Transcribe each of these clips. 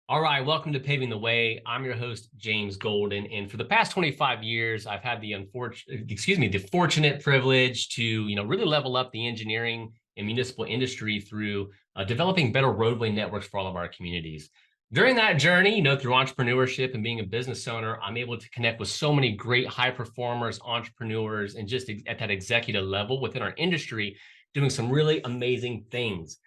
All right, welcome to Paving the Way. I'm your host, James Golden, and for the past 25 years, I've had the fortunate privilege to, really level up the engineering and municipal industry through developing better roadway networks for all of our communities. During that journey, through entrepreneurship and being a business owner, I'm able to connect with so many great high performers, entrepreneurs, and just at that executive level within our industry, doing some really amazing things.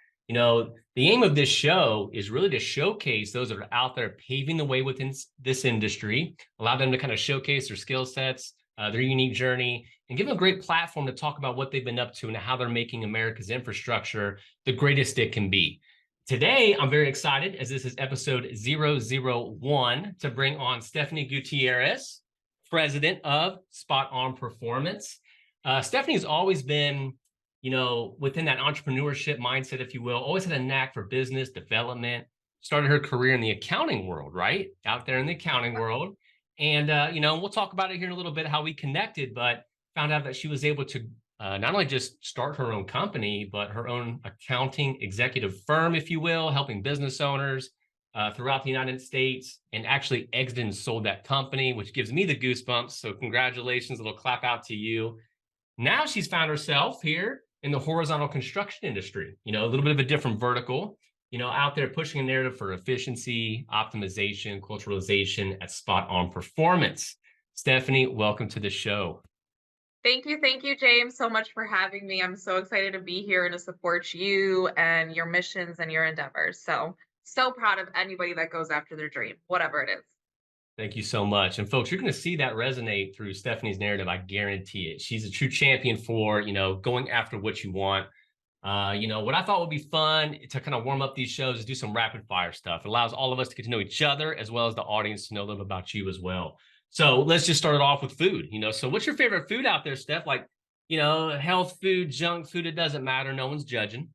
The aim of this show is really to showcase those that are out there paving the way within this industry, allow them to kind of showcase their skill sets, their unique journey, and give them a great platform to talk about what they've been up to and how they're making America's infrastructure the greatest it can be. Today, I'm very excited as this is episode 001 to bring on Stefani Gutierrez, president of Spot On Performance. Stephanie's always been within that entrepreneurship mindset, if you will, always had a knack for business development, started her career in the accounting world, right? Out there in the accounting world. And, we'll talk about it here in a little bit, how we connected, but found out that she was able to not only just start her own company, but her own accounting executive firm, if you will, helping business owners throughout the United States, and actually exited and sold that company, which gives me the goosebumps. So congratulations, a little clap out to you. Now she's found herself here in the horizontal construction industry, a little bit of a different vertical, out there pushing a narrative for efficiency, optimization, culturalization at Spot On Performance. Stephanie, welcome to the show. Thank you, James, so much for having me. I'm so excited to be here and to support you and your missions and your endeavors. So proud of anybody that goes after their dream, whatever it is. Thank you so much. And folks, you're going to see that resonate through Stephanie's narrative. I guarantee it. She's a true champion for, going after what you want. What I thought would be fun to kind of warm up these shows is do some rapid fire stuff. It allows all of us to get to know each other as well as the audience to know a little bit about you as well. So let's just start it off with food. So what's your favorite food out there, Steph? Like, health food, junk food, it doesn't matter. No one's judging.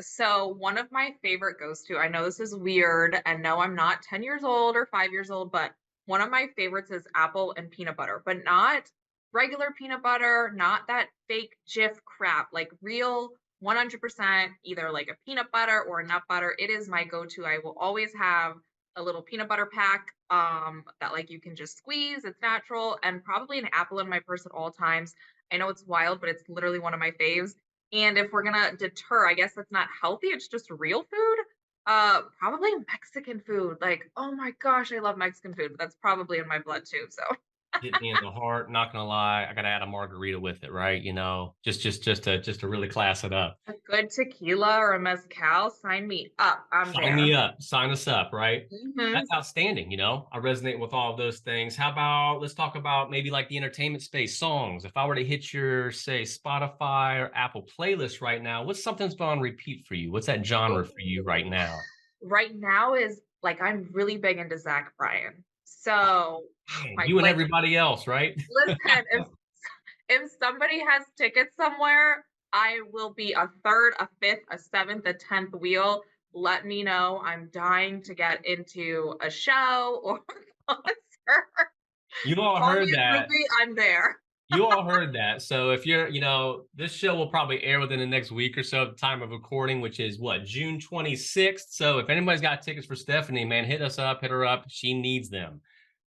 So one of my favorite goes to, I know this is weird, and no, I'm not 10 years old or 5 years old, but one of my favorites is apple and peanut butter, but not regular peanut butter, not that fake Jif crap, like real 100% either like a peanut butter or a nut butter. It is my go-to. I will always have a little peanut butter pack that like you can just squeeze, it's natural, and probably an apple in my purse at all times. I know it's wild, but it's literally one of my faves. And if we're gonna deter, I guess that's not healthy, it's just real food. Probably Mexican food. Like, oh my gosh, I love Mexican food, but that's probably in my blood too. So Hit me in the heart. Not gonna lie, I gotta add a margarita with it, right? Just to really class it up. a good tequila or a mezcal, sign me up. I'm Sign me there. up. Sign us up, right? Hmm. That's outstanding. I resonate with all of those things. How about let's talk about maybe like the entertainment space, songs. If I were to hit your, say, Spotify or Apple playlist right now, what's something's been on repeat for you? What's that genre for you right Ooh. now? Right now is like I'm really big into Zach Bryan. So Man, my you and like everybody else, right? listen, if somebody has tickets somewhere, I will be a third, a fifth, a seventh, a 10th wheel. Let me know. I'm dying to get into a show or a concert. You all Call me heard a that. groupie, I'm there. You all heard that. So if you're, this show will probably air within the next week or so at the time of recording, which is what, June 26th. So if anybody's got tickets for Stephanie, man, hit us up, hit her up. She needs them.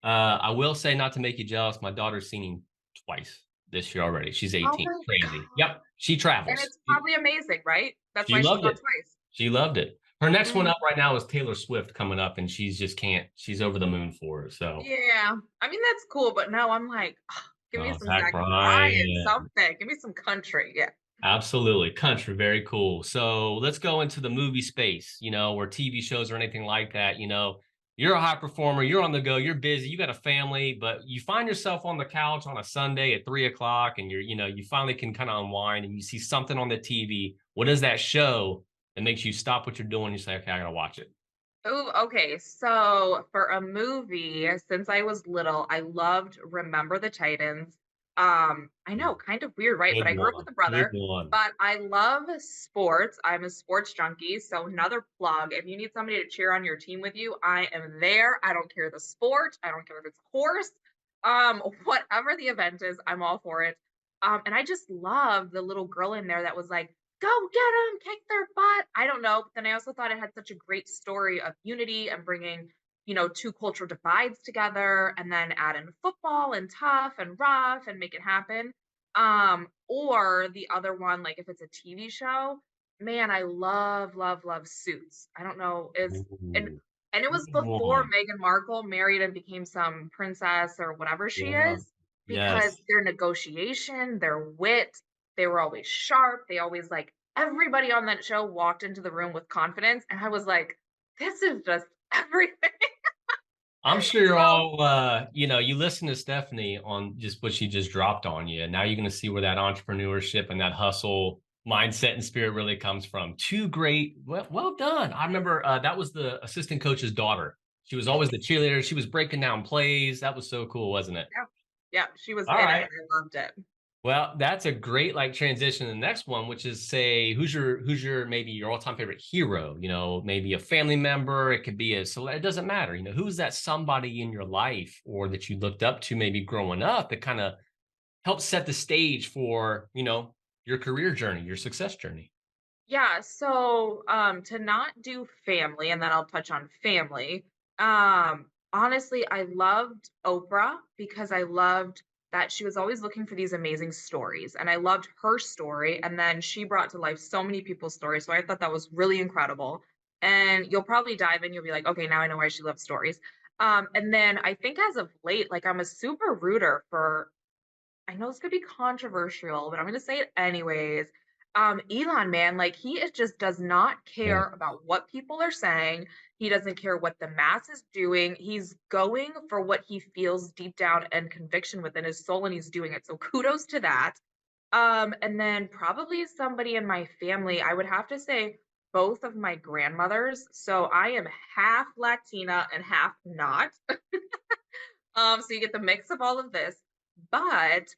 I will say, not to make you jealous, my daughter's singing twice this year already. She's Oh 18. my Crazy. god. Yep. She And travels. it's probably amazing, right? That's She why she's loved gone it. twice. She loved it. Her next one Mhm. up right now is Taylor Swift coming up, and she's just can't. She's over the moon for it. So, Yeah. I mean, that's cool, but no, I'm like, "Ugh, give me some Zach Zach Bryan, Bryan. something. Give me some country. Yeah. Absolutely. Country, very cool. So let's go into the movie space, or TV shows or anything like that. You're a high performer, you're on the go, you're busy, you got a family, but you find yourself on the couch on a Sunday at 3 o'clock and you finally can kind of unwind and you see something on the TV. What is that show that makes you stop what you're doing? You say, okay, I gotta watch it. Oh, okay. So for a movie, since I was little, I loved Remember the Titans. I know, kind of weird, right? But Good I grew up with one. a Good brother, one. but I love sports. I'm a sports junkie. So another plug, if you need somebody to cheer on your team with you, I am there. I don't care the sport. I don't care if it's horse. Whatever the event is, I'm all for it. And I just love the little girl in there that was like, go get them, kick their butt. I don't know. But then I also thought it had such a great story of unity and bringing, two cultural divides together, and then add in football and tough and rough and make it happen. Or the other one, like if it's a TV show, man, I love, love, love Suits. I don't know, is and Ooh, and it was good before one. Meghan Markle married and became some princess or whatever she Yeah. is, because Yes. their negotiation, their wit, they were always sharp. They always like everybody on that show walked into the room with confidence. And I was like, this is just everything. I'm sure you're So all, you listen to Stephanie on just what she just dropped on you. And now you're going to see where that entrepreneurship and that hustle mindset and spirit really comes from. Two great, well done. I remember that was the assistant coach's daughter. She was always the cheerleader. She was breaking down plays. That was so cool, wasn't it? yeah, yeah, she was All in it right. and I loved it. Well, that's a great like transition to the next one, which is say who's your maybe your all-time favorite hero, maybe a family member, it could be it doesn't matter, who's that somebody in your life or that you looked up to maybe growing up that kind of helped set the stage for, your career journey, your success journey. Yeah, so to not do family, and then I'll touch on family. Honestly, I loved Oprah because I loved that she was always looking for these amazing stories, and I loved her story. And then she brought to life so many people's stories. So I thought that was really incredible. And you'll probably dive in, you'll be like, okay, now I know why she loves stories. And then I think as of late, like I'm a super rooter for, I know this could be controversial, but I'm gonna say it anyways. Elon, man, like he just does not Yeah. care about what people are saying. He doesn't care what the mass is doing. He's going for what he feels deep down and conviction within his soul, and he's doing it. So kudos to that. And then probably somebody in my family, I would have to say both of my grandmothers. So I am half Latina and half not. So you get the mix of all of this. But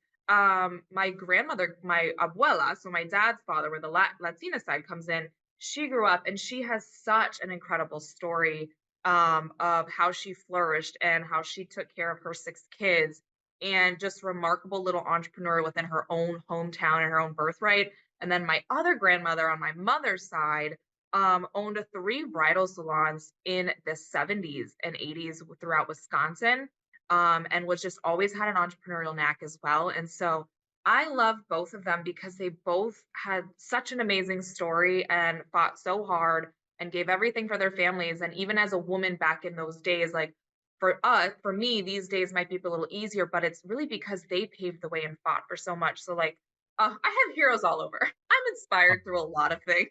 my grandmother, my abuela, so my dad's father, where the Latina side comes in, she grew up and she has such an incredible story of how she flourished and how she took care of her six kids, and just remarkable little entrepreneur within her own hometown and her own birthright. And then my other grandmother on my mother's side owned three bridal salons in the 70s and 80s throughout Wisconsin, and was just always had an entrepreneurial knack as well. And so I love both of them because they both had such an amazing story and fought so hard and gave everything for their families. And even as a woman back in those days, like for us, for me, these days might be a little easier, but it's really because they paved the way and fought for so much. So, like, I have heroes all over. I'm inspired through a lot of things.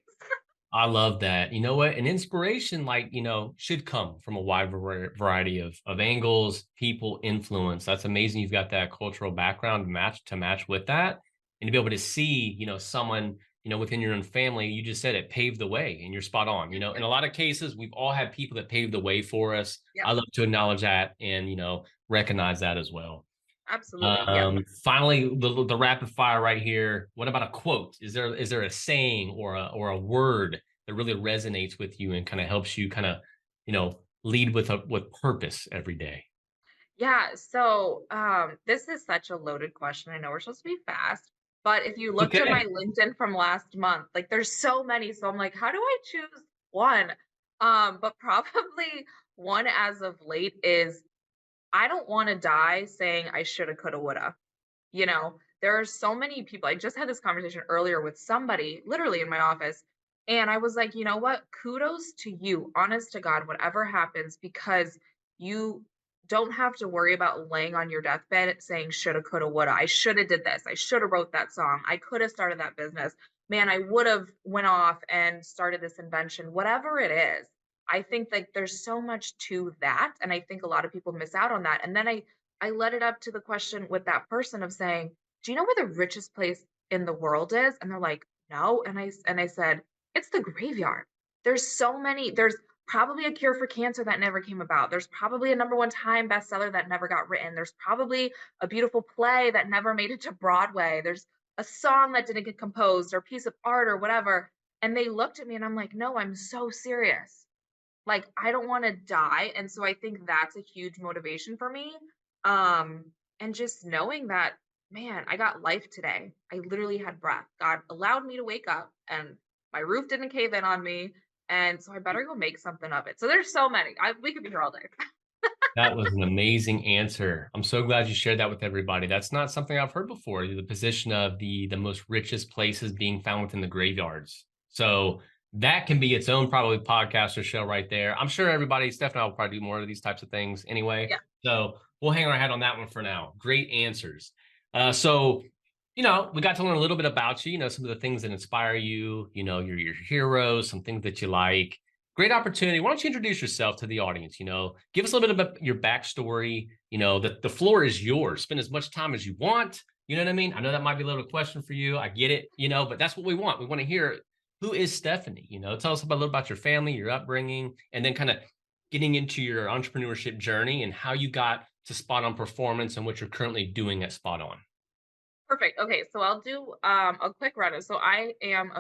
I love that. You know what? An inspiration like, should come from a wide variety of angles, people, influence. That's amazing. You've got that cultural background to match with that. And to be able to see, someone, within your own family, you just said it paved the way and you're spot on. In a lot of cases, we've all had people that paved the way for us. Yep, I love to acknowledge that and, recognize that as well. absolutely. Yeah. Finally, the rapid fire right here. What about a quote? Is there a saying or a word that really resonates with you and kind of helps you kind of, lead with purpose every day? Yeah, so this is such a loaded question. I know we're supposed to be fast, but if you look to my Okay. LinkedIn from last month, like there's so many. So I'm like, how do I choose one? But probably one as of late is, I don't want to die saying I shoulda, coulda, woulda. There are so many people. I just had this conversation earlier with somebody literally in my office. And I was like, you know what? Kudos to you, honest to God, whatever happens, because you don't have to worry about laying on your deathbed saying shoulda, coulda, woulda. I should have did this. I should have wrote that song. I could have started that business. Man, I would have went off and started this invention, whatever it is. I think like there's so much to that. And I think a lot of people miss out on that. And then I led it up to the question with that person of saying, "Do you know where the richest place in the world is?" And they're like, "No." And I said, "It's the graveyard." There's probably a cure for cancer that never came about. There's probably a number one time bestseller that never got written. There's probably a beautiful play that never made it to Broadway. There's a song that didn't get composed or a piece of art or whatever. And they looked at me and I'm like, "No, I'm so serious. Like, I don't wanna die." And so I think that's a huge motivation for me. And just knowing that man, I got life today. I literally had breath. God allowed me to wake up and my roof didn't cave in on me. And so I better go make something of it. So there's so many. We could be here all day. That was an amazing answer. I'm so glad you shared that with everybody. That's not something I've heard before. The position of the most richest places being found within the graveyards. So that can be its own probably podcast or show right there. I'm sure everybody, Steph and I will probably do more of these types of things anyway. Yeah. So we'll hang our hat on that one for now. Great answers. So we got to learn a little bit about you, some of the things that inspire you, your heroes, some things that you like. Great opportunity. Why don't you introduce yourself to the audience? Give us a little bit about your backstory. The floor is yours. Spend as much time as you want. You know what I mean? I know that might be a little question for you. I get it, but that's what we want. We want to hear who is Stefani? Tell us about a little about your family, your upbringing, and then kind of getting into your entrepreneurship journey and how you got to Spot On Performance and what you're currently doing at Spot On. Perfect. Okay, so I'll do a quick run. So I am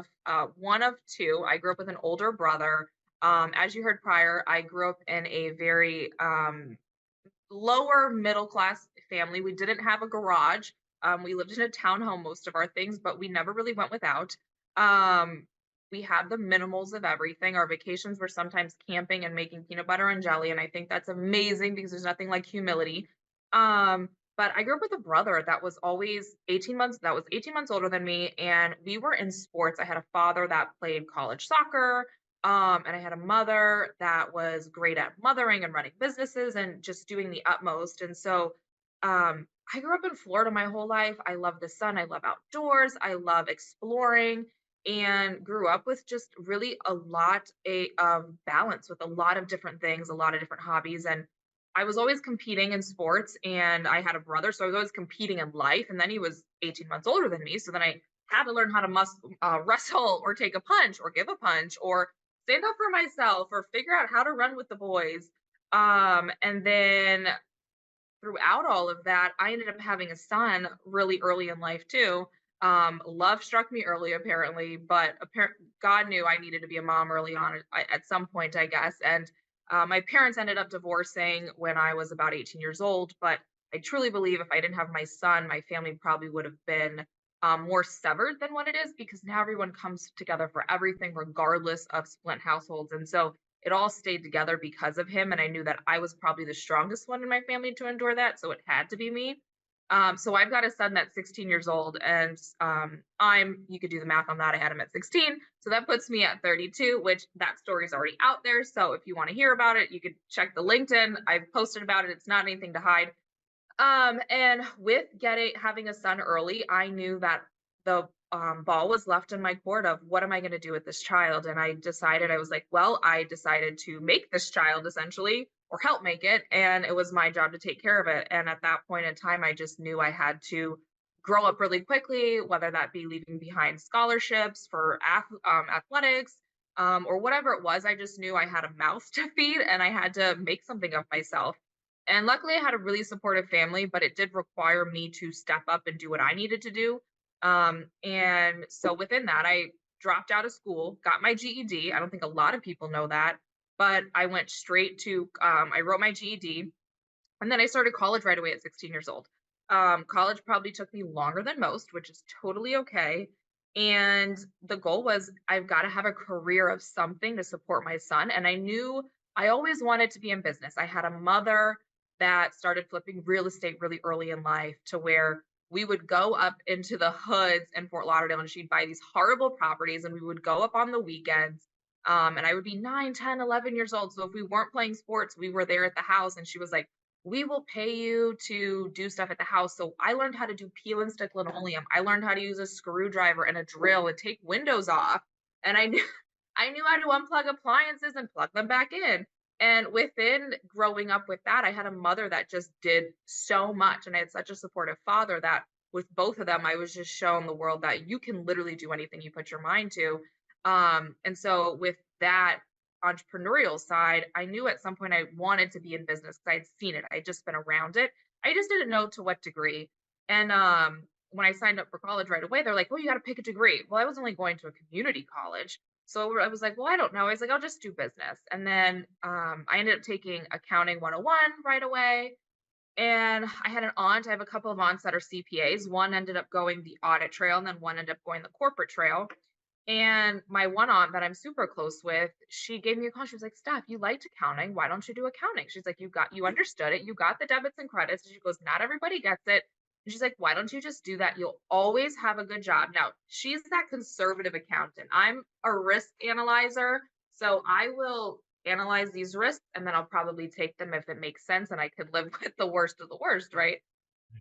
one of two. I grew up with an older brother. As you heard prior, I grew up in a very lower middle class family. We didn't have a garage. We lived in a townhome most of our things, but we never really went without. Um, we had the minimals of everything. Our vacations were sometimes camping and making peanut butter and jelly, and I think that's amazing because there's nothing like humility. But I grew up with a brother that was always 18 months that was 18 months older than me, and we were in sports. I had a father that played college soccer, and I had a mother that was great at mothering and running businesses and just doing the utmost. And so I grew up in Florida my whole life. I love the sun. I love outdoors. I love exploring and grew up with just really a lot of balance with a lot of different things, a lot of different hobbies. And I was always competing in sports and I had a brother. So I was always competing in life. And then he was 18 months older than me. So then I had to learn how to wrestle or take a punch or give a punch or stand up for myself or figure out how to run with the boys. And then throughout all of that, I ended up having a son really early in life too. Love struck me early, apparently, but God knew I needed to be a mom early on at some point, I guess. And my parents ended up divorcing when I was about 18 years old. But I truly believe if I didn't have my son, my family probably would have been more severed than what it is because now everyone comes together for everything, regardless of split households. And so it all stayed together because of him. And I knew that I was probably the strongest one in my family to endure that. So it had to be me. So I've got a son that's 16 years old, and you could do the math on that. I had him at 16. So that puts me at 32, which that story is already out there. So if you want to hear about it, you could check the LinkedIn. I've posted about it. It's not anything to hide. And with having a son early, I knew that the ball was left in my court of what am I going to do with this child? And I was like, well, I decided to make this child essentially or help make it. And it was my job to take care of it. And at that point in time, I just knew I had to grow up really quickly, whether that be leaving behind scholarships for athletics or whatever it was. I just knew I had a mouth to feed and I had to make something of myself. And luckily, I had a really supportive family, but it did require me to step up and do what I needed to do. And so within that, I dropped out of school, got my GED. I don't think a lot of people know that, but I went straight to, I wrote my GED and then I started college right away at 16 years old. College probably took me longer than most, which is totally okay. And the goal was I've got to have a career of something to support my son. And I knew I always wanted to be in business. I had a mother that started flipping real estate really early in life to where we would go up into the hoods in Fort Lauderdale and she'd buy these horrible properties and we would go up on the weekends. And I would be 9, 10, 11 years old. So if we weren't playing sports, we were there at the house and she was like, we will pay you to do stuff at the house. So I learned how to do peel and stick linoleum. I learned how to use a screwdriver and a drill and take windows off. And I knew I knew how to unplug appliances and plug them back in. And within growing up with that, I had a mother that just did so much. And I had such a supportive father that with both of them, I was just shown the world that you can literally do anything you put your mind to. And so with that entrepreneurial side, I knew at some point I wanted to be in business because I'd seen it. I'd just been around it. I just didn't know to what degree. And when I signed up for college right away, they're like, "Oh, you got to pick a degree." Well, I was only going to a community college, so I was like, "Well, I don't know." I was like, "I'll just do business." And then I ended up taking accounting 101 right away. And I had an aunt. I have a couple of aunts that are CPAs. One ended up going the audit trail, and then one ended up going the corporate trail. And my one aunt that I'm super close with, she gave me a call. She was like, Steph, you liked accounting. Why don't you do accounting? She's like, you understood it. You got the debits and credits. And she goes, not everybody gets it. And she's like, why don't you just do that? You'll always have a good job. Now, she's that conservative accountant. I'm a risk analyzer. So I will analyze these risks and then I'll probably take them if it makes sense and I could live with the worst of the worst, right?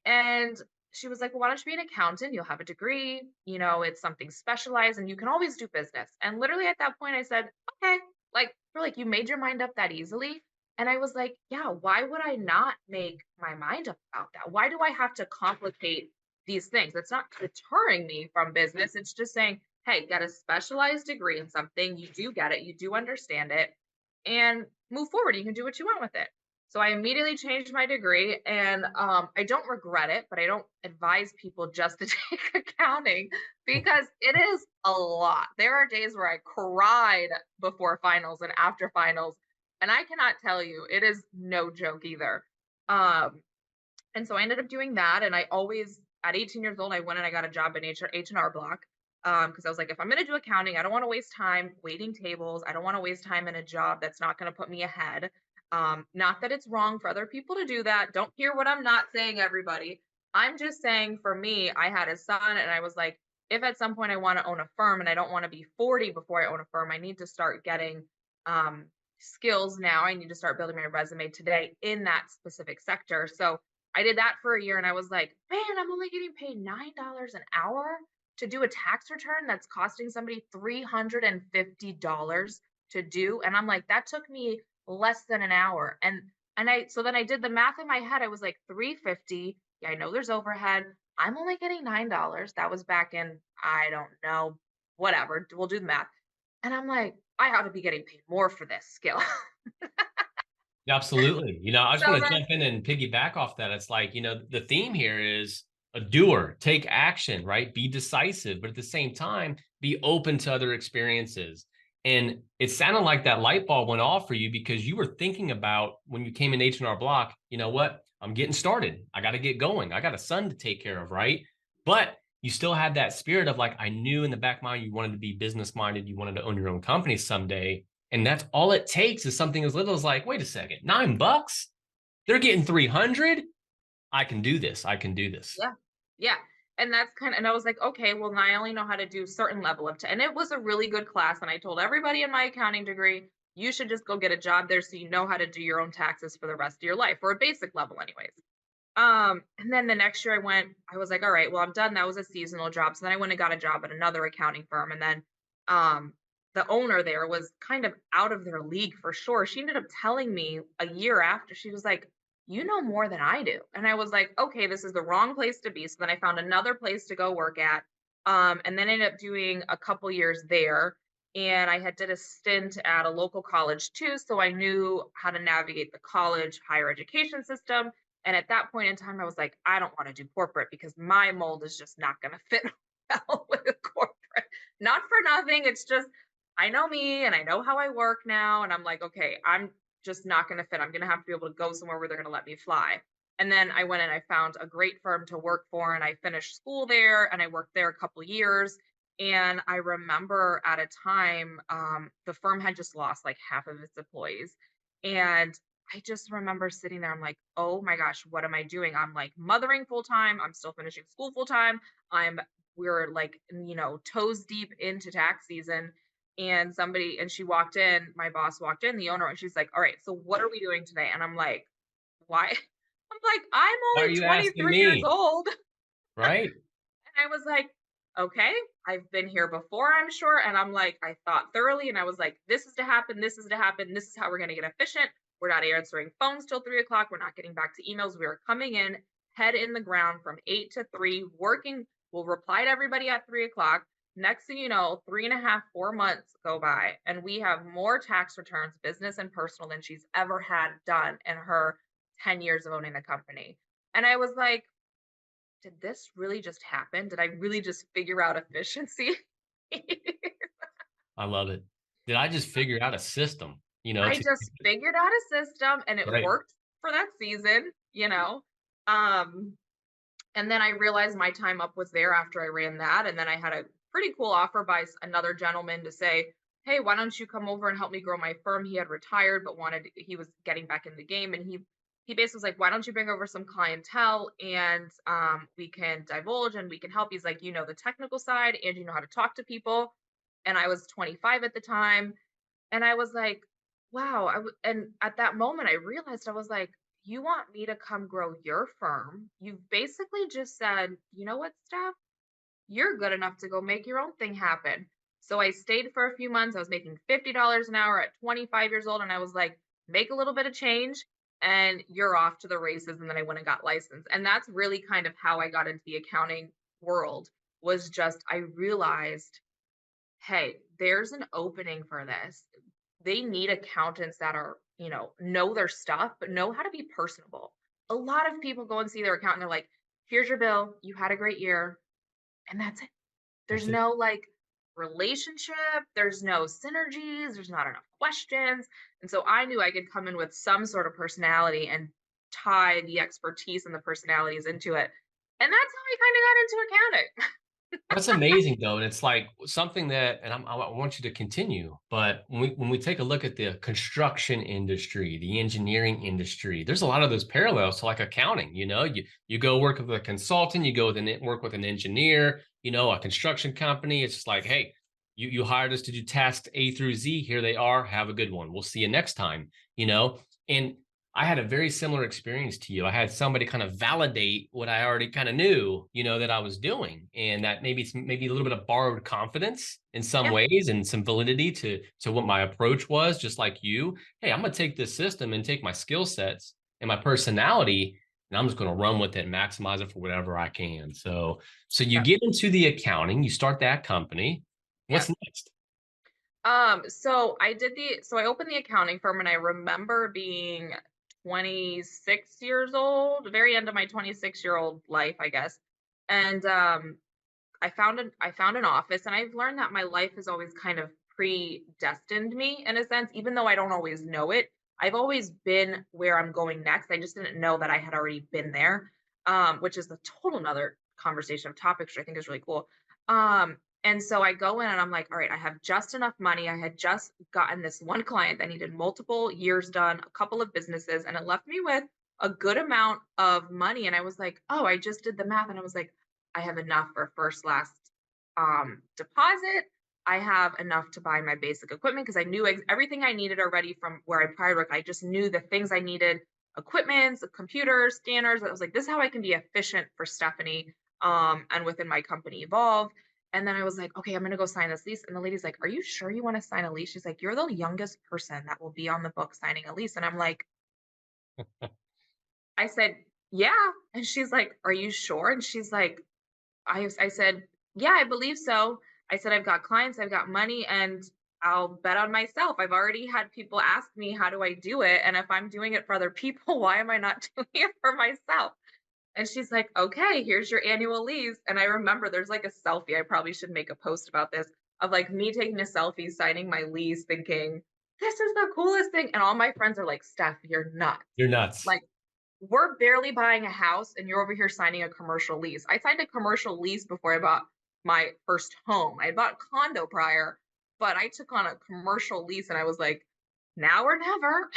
And she was like, well, why don't you be an accountant? You'll have a degree, it's something specialized and you can always do business. And literally at that point, I said, okay, like, you're like, you made your mind up that easily. And I was like, yeah, why would I not make my mind up about that? Why do I have to complicate these things? It's not deterring me from business. It's just saying, hey, get a specialized degree in something. You do get it, you do understand it, and move forward. You can do what you want with it. So I immediately changed my degree and I don't regret it, but I don't advise people just to take accounting because it is a lot. There are days where I cried before finals and after finals, and I cannot tell you, it is no joke either. Um, and so I ended up doing that. And I always, at 18 years old, I went and I got a job in H&R Block because I was like, if I'm going to do accounting, I don't want to waste time waiting tables. I don't want to waste time in a job that's not going to put me ahead. Not that it's wrong for other people to do that. Don't hear what I'm not saying, everybody. I'm just saying for me, I had a son and I was like, if at some point I want to own a firm and I don't want to be 40 before I own a firm, I need to start getting um, skills now. I need to start building my resume today in that specific sector. So I did that for a year and I was like, man, I'm only getting paid $9 an hour to do a tax return that's costing somebody $350 to do. And I'm like, that took me less than an hour. And then I did the math in my head. I was like, 350. Yeah, I know there's overhead. I'm only getting $9. That was back in, I don't know, whatever. We'll do the math. And I'm like, I ought to be getting paid more for this skill. Absolutely. I just So want to then jump in and piggyback off that. It's like, the theme here is a doer, take action, right? Be decisive, but at the same time, be open to other experiences. And it sounded like that light bulb went off for you because you were thinking about when you came in H&R Block, you know what? I'm getting started. I got to get going. I got a son to take care of, right? But you still had that spirit of like, I knew in the back of my mind, you wanted to be business minded. You wanted to own your own company someday. And that's all it takes is something as little as like, wait a second, $9? They're getting 300. I can do this. I can do this. yeah. Yeah. And that's and I was like, okay, well, now I only know how to do certain level of, and it was a really good class. And I told everybody in my accounting degree, you should just go get a job there so you know how to do your own taxes for the rest of your life, or a basic level, anyways. And then the next year I was like, all right, well, I'm done. That was a seasonal job. So then I went and got a job at another accounting firm. And then um the owner there was kind of out of their league for sure. She ended up telling me a year after, she was like, you know more than I do. And I was like, okay, this is the wrong place to be. So then I found another place to go work at. And then ended up doing a couple years there. And I had did a stint at a local college too. So I knew how to navigate the college higher education system. And at that point in time, I was like, I don't want to do corporate because my mold is just not going to fit well with corporate. Not for nothing. It's just, I know me and I know how I work now. And I'm like, okay, I'm just not going to fit. I'm going to have to be able to go somewhere where they're going to let me fly. And then I went and I found a great firm to work for and I finished school there and I worked there a couple years. And I remember at a time, the firm had just lost like half of its employees. And I just remember sitting there. I'm like, oh my gosh, what am I doing? I'm like mothering full time. I'm still finishing school full time. We're like, toes deep into tax season. And she walked in, my boss walked in, the owner, and she's like, all right, so what are we doing today? And I'm like, why? I'm like, I'm Why are only you asking 23 years me? old. Right. And I was like, okay, I've been here before, I'm sure. And I'm like, I thought thoroughly and I was like, this is to happen. This is to happen. This is how we're going to get efficient. We're not answering phones till 3 o'clock. We're not getting back to emails. We are coming in head in the ground from 8 to 3, working. We'll reply to everybody at 3 o'clock. Next thing you know, 3.5, 4 months go by, and we have more tax returns, business and personal, than she's ever had done in her 10 years of owning the company. And I was like, did this really just happen? Did I really just figure out efficiency? I love it. Did I just figure out a system, I to just figured out a system and it right. worked for that season. you know? Um, and then I realized my time up was there after I ran that. And then I had a pretty cool offer by another gentleman to say, hey, why don't you come over and help me grow my firm? He had retired, but he was getting back in the game. And he basically was like, why don't you bring over some clientele and we can divulge and we can help. He's like, you know, the technical side and you know how to talk to people. And I was 25 at the time. And I was like, wow. And at that moment, I realized I was like, you want me to come grow your firm? You've basically just said, you know what, Steph? You're good enough to go make your own thing happen. So I stayed for a few months. I was making $50 an hour at 25 years old. And I was like, make a little bit of change and you're off to the races. And then I went and got licensed. And that's really kind of how I got into the accounting world was just, I realized, hey, there's an opening for this. They need accountants that are, know their stuff, but know how to be personable. A lot of people go and see their accountant, they're like, here's your bill, you had a great year, and that's it. There's That's it. no like relationship, there's no synergies, there's not enough questions. And so I knew I could come in with some sort of personality and tie the expertise and the personalities into it. And that's how I kind of got into accounting. That's amazing though, and it's like something that, and I want you to continue. But when we take a look at the construction industry, the engineering industry, there's a lot of those parallels to like accounting. You go work with a consultant, you go work with an engineer, a construction company. It's just like, hey, you hired us to do tasks A through Z. Here they are. Have a good one. We'll see you next time. And I had a very similar experience to you. I had somebody kind of validate what I already kind of knew, that I was doing, and that maybe a little bit of borrowed confidence in some Yeah. ways and some validity to what my approach was. Just like you, hey, I'm going to take this system and take my skill sets and my personality, and I'm just going to run with it and maximize it for whatever I can. So you Yeah. get into the accounting, you start that company. Yeah. What's next? So I opened the accounting firm and I remember being 26 years old, very end of my 26-year-old life, I guess. And I found an office and I've learned that my life has always kind of predestined me in a sense, even though I don't always know it. I've always been where I'm going next. I just didn't know that I had already been there. Which is a total another conversation of topics, which I think is really cool. And so I go in and I'm like, all right, I have just enough money. I had just gotten this one client that needed multiple years done, a couple of businesses, and it left me with a good amount of money. And I was like, oh, I just did the math. And I was like, I have enough for first, last deposit. I have enough to buy my basic equipment because I knew everything I needed already from where I prior worked. I just knew the things I needed equipments, computers, scanners. I was like, this is how I can be efficient for Stephanie and within my company Evolve. And then I was like, okay, I'm going to go sign this lease. And the lady's like, are you sure you want to sign a lease? She's like, you're the youngest person that will be on the book signing a lease. And I'm like, I said, yeah. And she's like, are you sure? And she's like, I said, yeah, I believe so. I said, I've got clients, I've got money, and I'll bet on myself. I've already had people ask me, how do I do it? And if I'm doing it for other people, why am I not doing it for myself? And she's like, okay, here's your annual lease. And I remember there's like a selfie. I probably should make a post about this of like me taking a selfie, signing my lease, thinking, this is the coolest thing. And all my friends are like, Steph, you're nuts. You're nuts. Like, we're barely buying a house and you're over here signing a commercial lease. I signed a commercial lease before I bought my first home. I bought a condo prior, but I took on a commercial lease and I was like, now or never.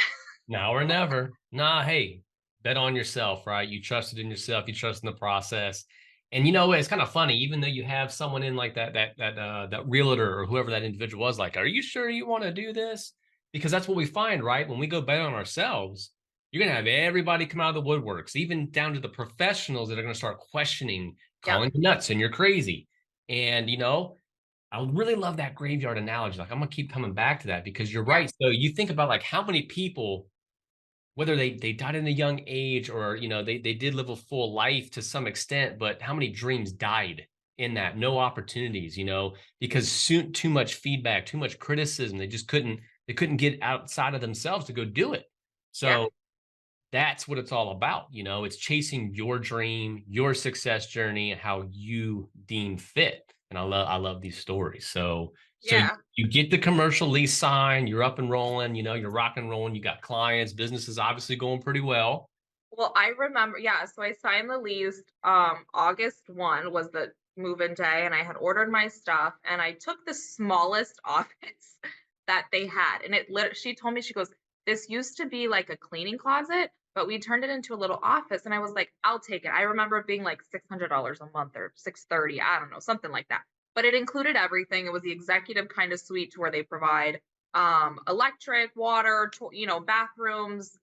Now or never. Nah, hey, bet on yourself, right? You trusted in yourself, you trust in the process. And it's kind of funny, even though you have someone in like that realtor or whoever that individual was, like, are you sure you want to do this? Because that's what we find, right? When we go bet on ourselves, you're gonna have everybody come out of the woodworks, even down to the professionals that are gonna start questioning, Yep. calling you nuts and you're crazy. And I would really love that graveyard analogy. Like, I'm gonna keep coming back to that because you're Yeah. right. So you think about like how many people, whether they died in a young age or they did live a full life to some extent, but how many dreams died in that? No opportunities, because soon too much feedback, too much criticism. They couldn't get outside of themselves to go do it. Yeah. So that's what it's all about. It's chasing your dream, your success journey, and how you deem fit. And I love these stories. So Yeah. you get the commercial lease sign, you're up and rolling, you're rock and rolling, you got clients, business is obviously going pretty well. Well, I remember, yeah, so I signed the lease, August 1 was the move-in day, and I had ordered my stuff, and I took the smallest office that they had, and she told me, she goes, "This used to be like a cleaning closet, but we turned it into a little office," and I was like, "I'll take it." I remember it being like $600 a month or 630, I don't know, something like that. But it included everything. It was the executive kind of suite to where they provide electric, water, bathrooms.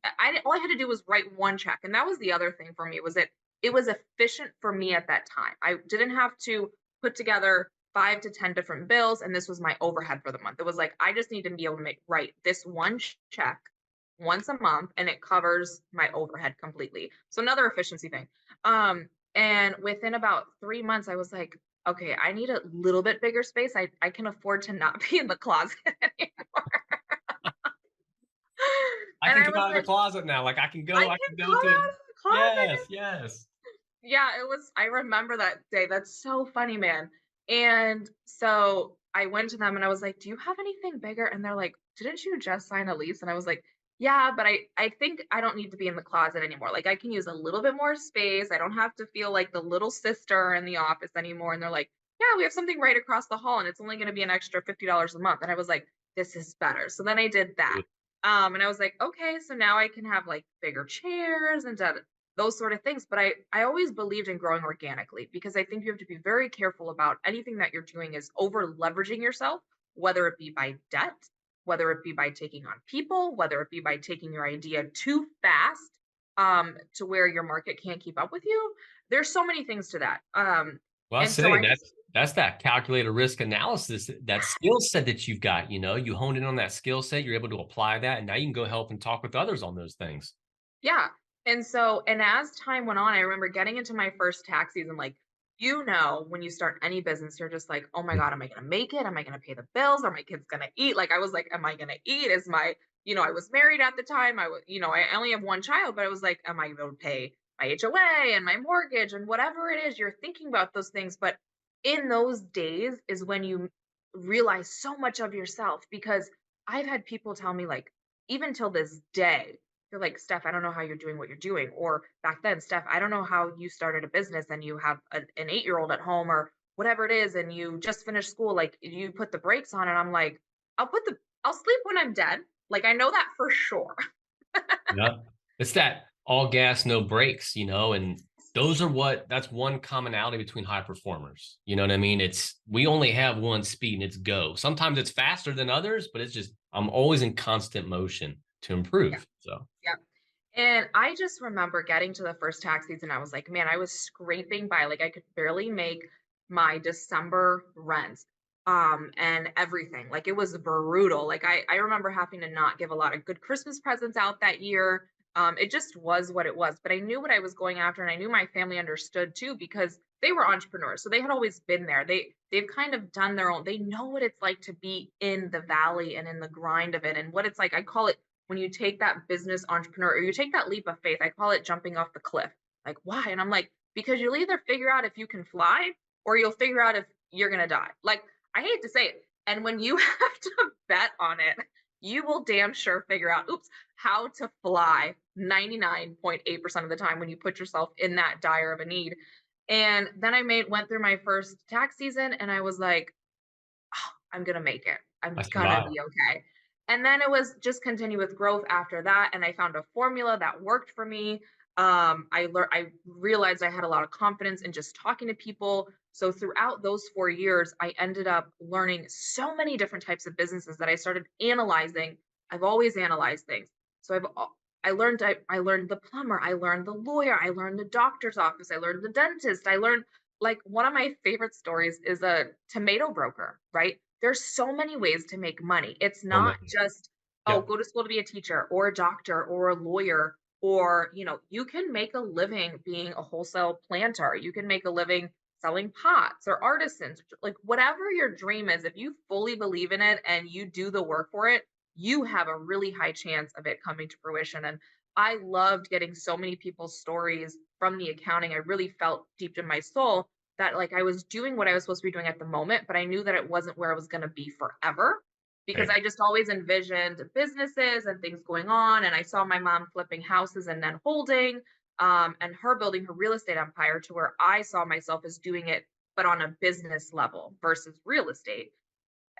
All I had to do was write one check, and that was the other thing for me, was that it was efficient for me at that time. I didn't have to put together 5 to 10 different bills, and this was my overhead for the month. It was like I just need to be able to write this one check once a month, and it covers my overhead completely. So another efficiency thing. And within about 3 months, I was like, okay, I need a little bit bigger space. I can afford to not be in the closet anymore. I And can I come was out of the like, closet now. Like I I can can go come to it. out of the Yes, closet. yes. Yeah, it was, I remember that day. That's so funny, man. And so I went to them and I was like, "Do you have anything bigger?" And they're like, "Didn't you just sign a lease?" And I was like, "Yeah, but I think I don't need to be in the closet anymore. Like I can use a little bit more space. I don't have to feel like the little sister in the office anymore." And they're like, "Yeah, we have something right across the hall and it's only going to be an extra $50 a month." And I was like, "This is better." So then I did that. And I was like, "Okay, so now I can have like bigger chairs and those sort of things." But I always believed in growing organically, because I think you have to be very careful about anything that you're doing is over leveraging yourself, whether it be by debt, whether it be by taking on people, whether it be by taking your idea too fast, to where your market can't keep up with you. There's so many things to that. Well, I And so say I just, that's that calculated risk analysis, that skill set that you've got. You honed in on that skill set, you're able to apply that, and now you can go help and talk with others on those things. yeah. And so, and as time went on, I remember getting into my first tax season, like, when you start any business, you're just like, "Oh my God, am I going to make it? Am I going to pay the bills? Are my kids going to eat?" Like, I was like, "Am I going to eat? I was married at the time. I only have one child, but I was like, am I going to pay my HOA and my mortgage and whatever it is?" You're thinking about those things. But in those days is when you realize so much of yourself, because I've had people tell me, like, even till this day, they're like, "Steph, I don't know how you're doing what you're doing." Or back then, "Steph, I don't know how you started a business and you have an 8-year-old at home or whatever it is, and you just finished school. Like, you put the brakes on." And I'm like, I'll sleep when I'm dead. Like, I know that for sure. Yeah. It's that all gas, no brakes, and that's one commonality between high performers. You know what I mean? We only have one speed and it's go. Sometimes it's faster than others, but it's just, I'm always in constant motion to Yeah. improve. So, Yeah. And I just remember getting to the first tax season, I was like, man, I was scraping by. Like I could barely make my December rent, and everything. Like it was brutal. Like I remember having to not give a lot of good Christmas presents out that year. It just was what it was. But I knew what I was going after, and I knew my family understood too, because they were entrepreneurs. So they had always been there. They've kind of done their own, they know what it's like to be in the valley and in the grind of it, and what it's like. I call it, when you take that business entrepreneur, or you take that leap of faith, I call it jumping off the cliff. Like, why? And I'm like, because you'll either figure out if you can fly, or you'll figure out if you're going to die. Like, I hate to say it. And when you have to bet on it, you will damn sure figure out, oops, how to fly 99.8% of the time when you put yourself in that dire of a need. And then went through my first tax season, and I was like, I'm gonna make it. I'm I gonna survived. be okay. And then it was just continue with growth after that. And I found a formula that worked for me. I realized I had a lot of confidence in just talking to people. So throughout those 4 years, I ended up learning so many different types of businesses that I started analyzing. I've always analyzed things. So I learned the plumber, I learned the lawyer, I learned the doctor's office, I learned the dentist, I learned, like, one of my favorite stories is a tomato broker, right? There's so many ways to make money. It's So not many. just, oh, Yep. go to school to be a teacher or a doctor or a lawyer, or, you can make a living being a wholesale planter. You can make a living selling pots or artisans, like whatever your dream is. If you fully believe in it and you do the work for it, you have a really high chance of it coming to fruition. And I loved getting so many people's stories from the accounting. I really felt deep in my soul that, like, I was doing what I was supposed to be doing at the moment, but I knew that it wasn't where I was going to be forever, because Right. I just always envisioned businesses and things going on. And I saw my mom flipping houses and then holding. and her building her real estate empire to where I saw myself as doing it, but on a business level versus real estate.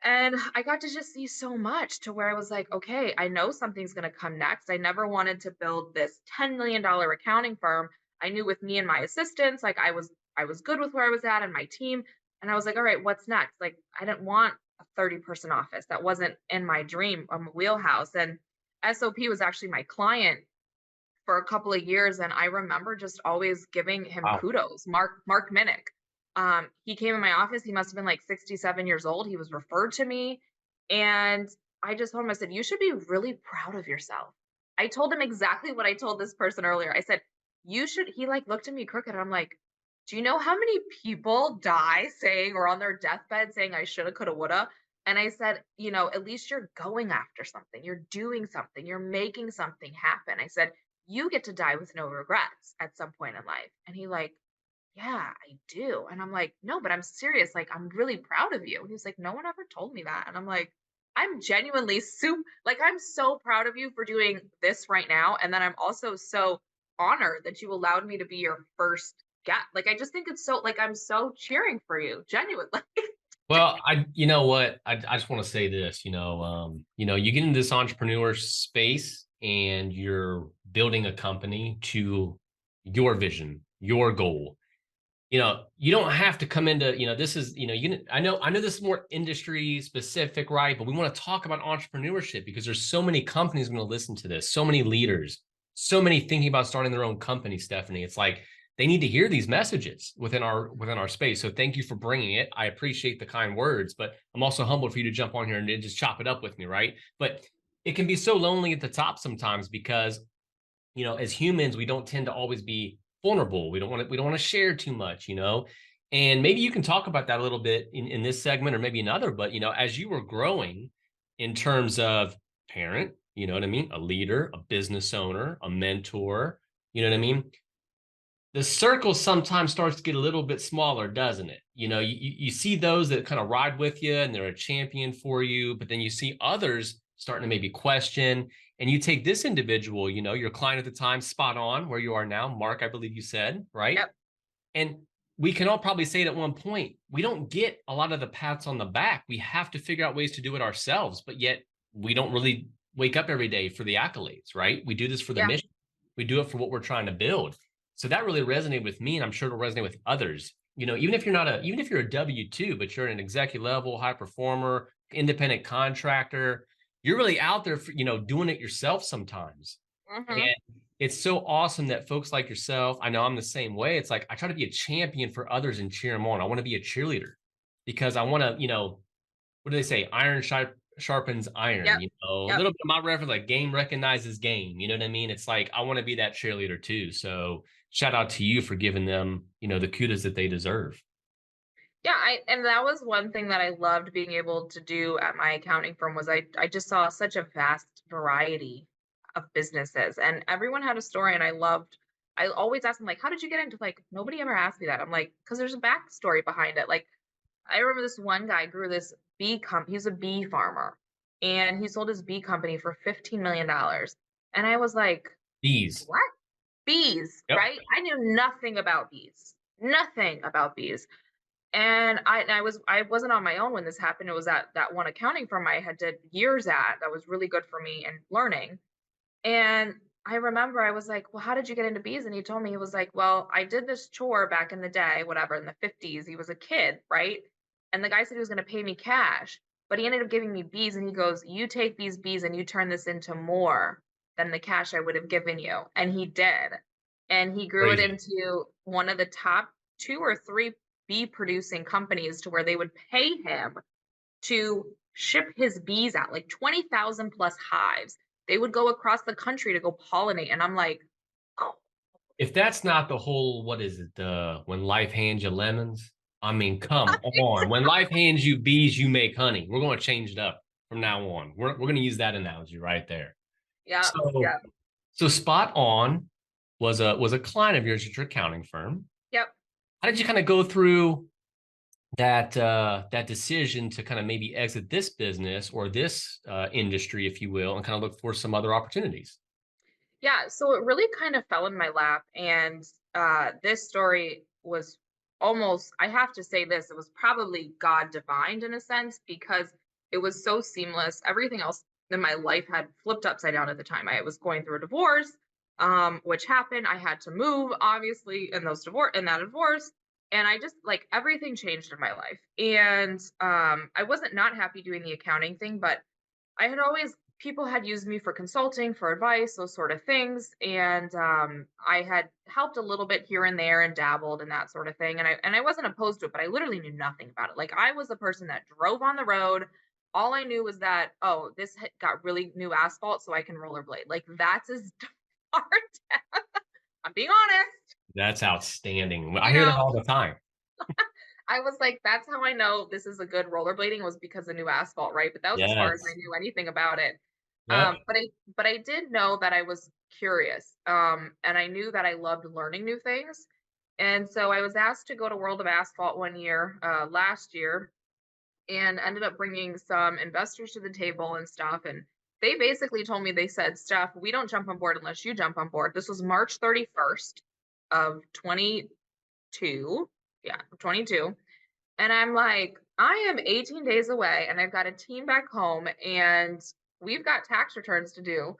And I got to just see so much to where I was like, okay, I know something's going to come next. I never wanted to build this $10 million accounting firm. I knew with me and my assistants, like I was good with where I was at and my team. And I was like, all right, what's next? Like I didn't want a 30-person office. That wasn't in my dream wheelhouse. And SOP was actually my client for a couple of years, and I remember just always giving him Wow. kudos. Mark Minnick. He came in my office. He must have been like 67 years old. He was referred to me, and I just told him, I said, "You should be really proud of yourself." I told him exactly what I told this person earlier. I said, "You should." He like looked at me crooked. And I'm like, "Do you know how many people die saying or on their deathbed saying I shoulda, coulda, woulda?" And I said, at least you're going after something. You're doing something. You're making something happen. I said, you get to die with no regrets at some point in life. And he like, yeah, I do. And I'm like, no, but I'm serious. Like, I'm really proud of you. He was like, no one ever told me that. And I'm like, I'm genuinely like, I'm so proud of you for doing this right now. And then I'm also so honored that you allowed me to be your first guest. Like, I just think it's so, like, I'm so cheering for you, genuinely. Well, you know what? I just want to say this, you get into this entrepreneur space and you're building a company to your vision, your goal. You don't have to come into, this is, I know this is more industry specific, right? But we want to talk about entrepreneurship because there's so many companies going to listen to this, so many leaders, so many thinking about starting their own company, Stephanie. It's like they need to hear these messages within our space. So thank you for bringing it. I appreciate the kind words, but I'm also humbled for you to jump on here and just chop it up with me, right? But it can be so lonely at the top sometimes because as humans, we don't tend to always be vulnerable. We don't want to share too much, and maybe you can talk about that a little bit in this segment or maybe another, but as you were growing in terms of parent, you know what I mean? A leader, a business owner, a mentor, you know what I mean? The circle sometimes starts to get a little bit smaller, doesn't it? You see those that kind of ride with you and they're a champion for you, but then you see others starting to maybe question. And you take this individual, your client at the time, spot on where you are now, Mark, I believe you said, right? Yep. And we can all probably say it at one point, we don't get a lot of the pats on the back. We have to figure out ways to do it ourselves, but yet we don't really wake up every day for the accolades, right? We do this for the Yeah. mission. We do it for what we're trying to build. So that really resonated with me, and I'm sure it'll resonate with others. Even if you're a W-2, but you're an executive level, high performer, independent contractor, you're really out there for, doing it yourself sometimes. Hmm. And it's so awesome that folks like yourself, I know I'm the same way. It's like I try to be a champion for others and cheer them on. I want to be a cheerleader because I want to, what do they say? Iron sharpens iron, Yep. a Yep. little bit of my reference, like game recognizes game. You know what I mean? It's like I want to be that cheerleader too. So shout out to you for giving them, the kudos that they deserve. Yeah, and that was one thing that I loved being able to do at my accounting firm was I just saw such a vast variety of businesses and everyone had a story and I always ask them like, how did you get into like nobody ever asked me that. I'm like, because there's a backstory behind it. Like I remember this one guy grew this he's a bee farmer and he sold his bee company for $15 million. And I was like, These. what? Bees, Yep. right? I knew nothing about bees. Nothing about bees. And I wasn't on my own when this happened. It was at that one accounting firm I had did years at that was really good for me and learning. And I remember I was like, "Well, how did you get into bees?" And he told me he was like, "Well, I did this chore back in the day, whatever, in the 50s." He was a kid, right? And the guy said he was going to pay me cash, but he ended up giving me bees and he goes, "You take these bees and you turn this into more than the cash I would have given you." And he did. And he grew it Crazy. into one of the top two or three bee producing companies to where they would pay him to ship his bees out, like 20,000 plus hives. They would go across the country to go pollinate. And I'm like, oh, If that's not the whole, what is it? When life hands you lemons. I mean, come on. When life hands you bees, you make honey. We're going to change it up from now on. We're going to use that analogy right there. yeah, So, yeah, so spot on was a client of yours at your accounting firm. yep. How did you kind of go through that decision to kind of maybe exit this business or this industry, if you will, and kind of look for some other opportunities? Yeah, so it really kind of fell in my lap. And this story was almost, I have to say this, it was probably God divined in a sense because it was so seamless. Everything else in my life had flipped upside down at the time. I was going through a divorce, which happened. I had to move, obviously, in that divorce. And I just like everything changed in my life. And I wasn't not happy doing the accounting thing, but I had always people had used me for consulting, for advice, those sort of things, and I had helped a little bit here and there and dabbled and that sort of thing, and I wasn't opposed to it, but I literally knew nothing about it. Like I was a person that drove on the road. All I knew was that oh, got really new asphalt, so I can rollerblade. Like that's as far. I'm being honest, That's outstanding. I you hear that know. all the time. I was like, that's how I know this is a good rollerblading was because of new asphalt, right? But that was as far as I Yes. knew anything about it. Yep. But I did know that I was curious. And I knew that I loved learning new things. And so I was asked to go to World of Asphalt one year, last year, and ended up bringing some investors to the table and stuff. And they basically told me, they said, Steph, we don't jump on board unless you jump on board. This was March 31st of 22. Yeah, 22. And I'm like, I am 18 days away and I've got a team back home and we've got tax returns to do.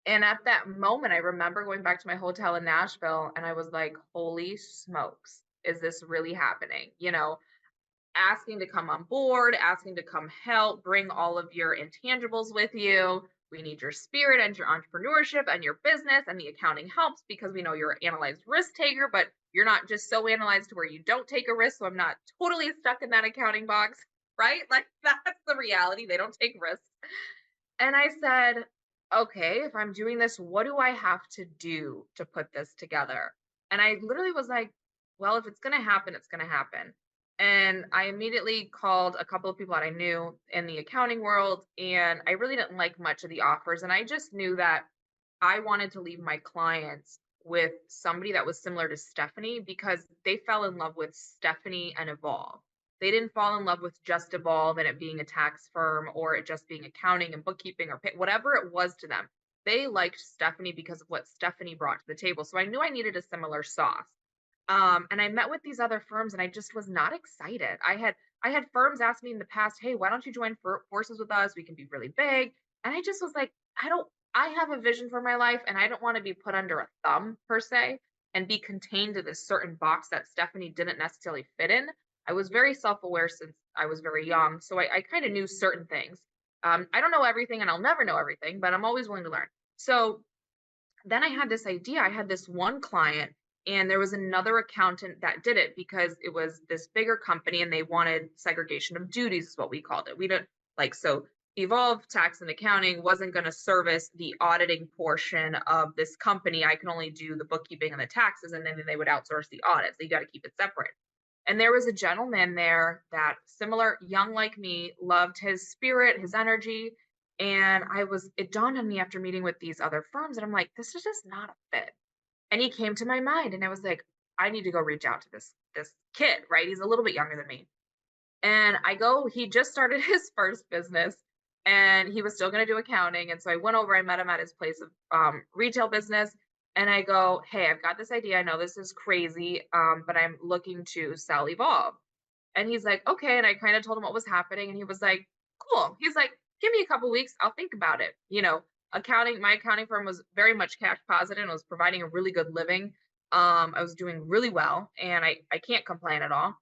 And at that moment, I remember going back to my hotel in Nashville and I was like, holy smokes, is this really happening? Asking to come on board, asking to come help, bring all of your intangibles with you. We need your spirit and your entrepreneurship and your business, and the accounting helps because we know you're an analyzed risk taker, but you're not just so analyzed to where you don't take a risk. So I'm not totally stuck in that accounting box, right? Like that's the reality. They don't take risks. And I said, okay, if I'm doing this, what do I have to do to put this together? And I literally was like, well, if it's going to happen, it's going to happen. And I immediately called a couple of people that I knew in the accounting world, and I really didn't like much of the offers. And I just knew that I wanted to leave my clients with somebody that was similar to Stephanie because they fell in love with Stephanie and Evolve. They didn't fall in love with just Evolve and it being a tax firm or it just being accounting and bookkeeping or whatever it was to them. They liked Stephanie because of what Stephanie brought to the table. So I knew I needed a similar sauce. And I met with these other firms and I just was not excited. I had firms ask me in the past, "Hey, why don't you join forces with us? We can be really big." And I just was like, I don't I have a vision for my life and I don't want to be put under a thumb per se and be contained to this certain box that Stephanie didn't necessarily fit in. I was very self-aware since I was very young, so I kind of knew certain things. I don't know everything and I'll never know everything, but I'm always willing to learn. So then I had this idea. I had this one client, and there was another accountant that did it because it was this bigger company and they wanted segregation of duties, is what we called it. We don't like so Evolve Tax and Accounting wasn't going to service the auditing portion of this company. I can only do the bookkeeping and the taxes, and then they would outsource the audits. So you got to keep it separate. And there was a gentleman there that similar, young like me, loved his spirit, his energy. And it dawned on me after meeting with these other firms, and I'm like, this is just not a fit. And he came to my mind, and I was like, I need to go reach out to this kid, right? He's a little bit younger than me. And he just started his first business and he was still going to do accounting. And so I went over, I met him at his place of retail business. And I go, hey, I've got this idea. I know this is crazy, but I'm looking to sell Evolve. And he's like, okay. And I kind of told him what was happening. And he was like, cool. He's like, give me a couple weeks. I'll think about it. My accounting firm was very much cash positive and was providing a really good living. I was doing really well and I can't complain at all.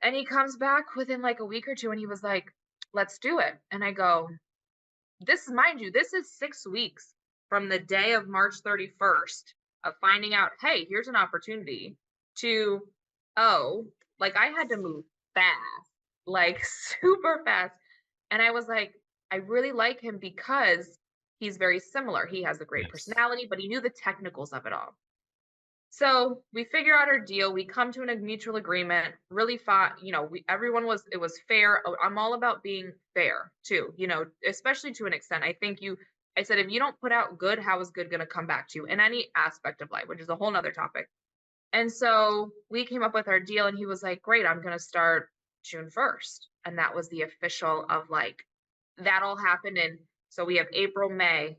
And he comes back within like a week or two and he was like, let's do it. And I go, mind you, this is 6 weeks from the day of March 31st of finding out, hey, here's an opportunity to, oh, like I had to move fast, like super fast. And I was like, I really like him because he's very similar. He has a great Yes. personality, but he knew the technicals of it all. So we figure out our deal. We come to a mutual agreement. Really fought, it was fair. I'm all about being fair too, especially to an extent. I said, if you don't put out good, how is good going to come back to you in any aspect of life, which is a whole nother topic. And so we came up with our deal and he was like, great, I'm going to start June 1st. And that was the official of like, that all happened. And so we have April, May,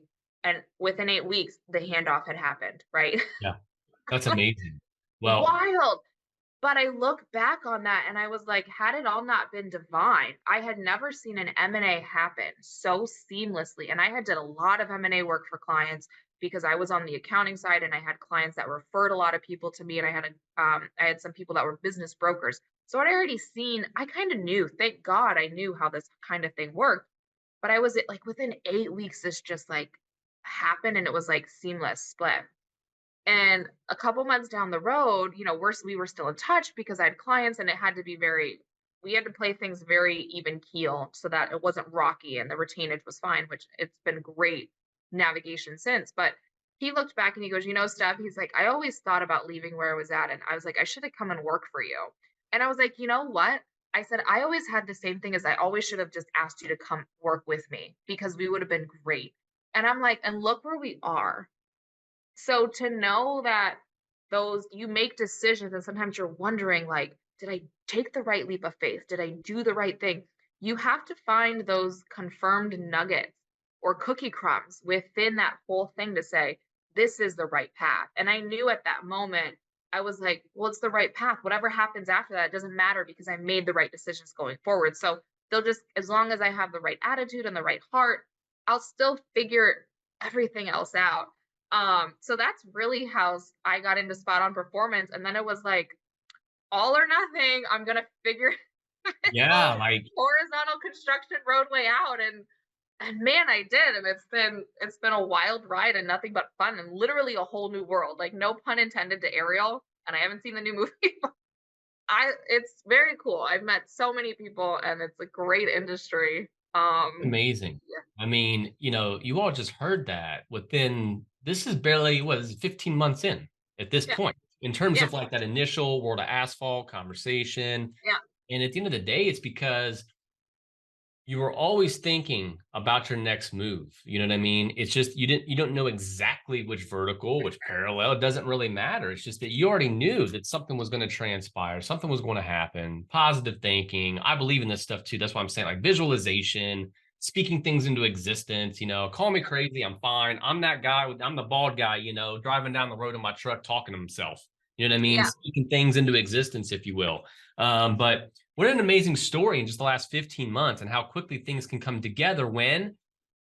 And within 8 weeks, the handoff had happened, right? Yeah, that's amazing. Well, Wild. But I look back on that and I was like, had it all not been divine, I had never seen an M&A happen so seamlessly. And I had did a lot of M&A work for clients because I was on the accounting side and I had clients that referred a lot of people to me and I had some people that were business brokers. So I'd already seen, I kind of knew, thank God I knew how this kind of thing worked. But I was like within 8 weeks, this just like happened and it was like seamless split. And a couple months down the road, we were still in touch because I had clients and it had to be we had to play things very even keel so that it wasn't rocky and the retainage was fine, which it's been great navigation since. But he looked back and he goes, Steph, he's like, I always thought about leaving where I was at. And I was like, I should have come and work for you. And I was like, you know what? I said, I always had the same thing as I always should have just asked you to come work with me because we would have been great. And I'm like, and look where we are. So to know that those you make decisions and sometimes you're wondering like, did I take the right leap of faith? Did I do the right thing? You have to find those confirmed nuggets or cookie crumbs within that whole thing to say, this is the right path. And I knew at that moment, I was like, well, it's the right path. Whatever happens after that, it doesn't matter because I made the right decisions going forward. So they'll just, as long as I have the right attitude and the right heart, I'll still figure everything else out. So that's really how I got into spot on performance. And then it was like all or nothing. I'm gonna figure yeah, go like horizontal construction roadway out. And man, I did. And it's been a wild ride and nothing but fun and literally a whole new world. Like no pun intended to Ariel. And I haven't seen the new movie. But it's very cool. I've met so many people and it's a great industry. amazing. Yeah, I mean, you all just heard that within this is barely what is it, 15 months in at this yeah, point in terms yeah, of like that initial world of asphalt conversation. yeah, And at the end of the day, it's because you were always thinking about your next move. You know what I mean? It's just you don't know exactly which vertical, which parallel. It doesn't really matter. It's just that you already knew that something was going to transpire, something was going to happen. Positive thinking. I believe in this stuff too. That's why I'm saying like visualization, speaking things into existence. Call me crazy. I'm fine. I'm that guy. I'm the bald guy. Driving down the road in my truck, talking to himself. You know what I mean? yeah. Speaking things into existence, if you will. But what an amazing story in just the last 15 months and how quickly things can come together when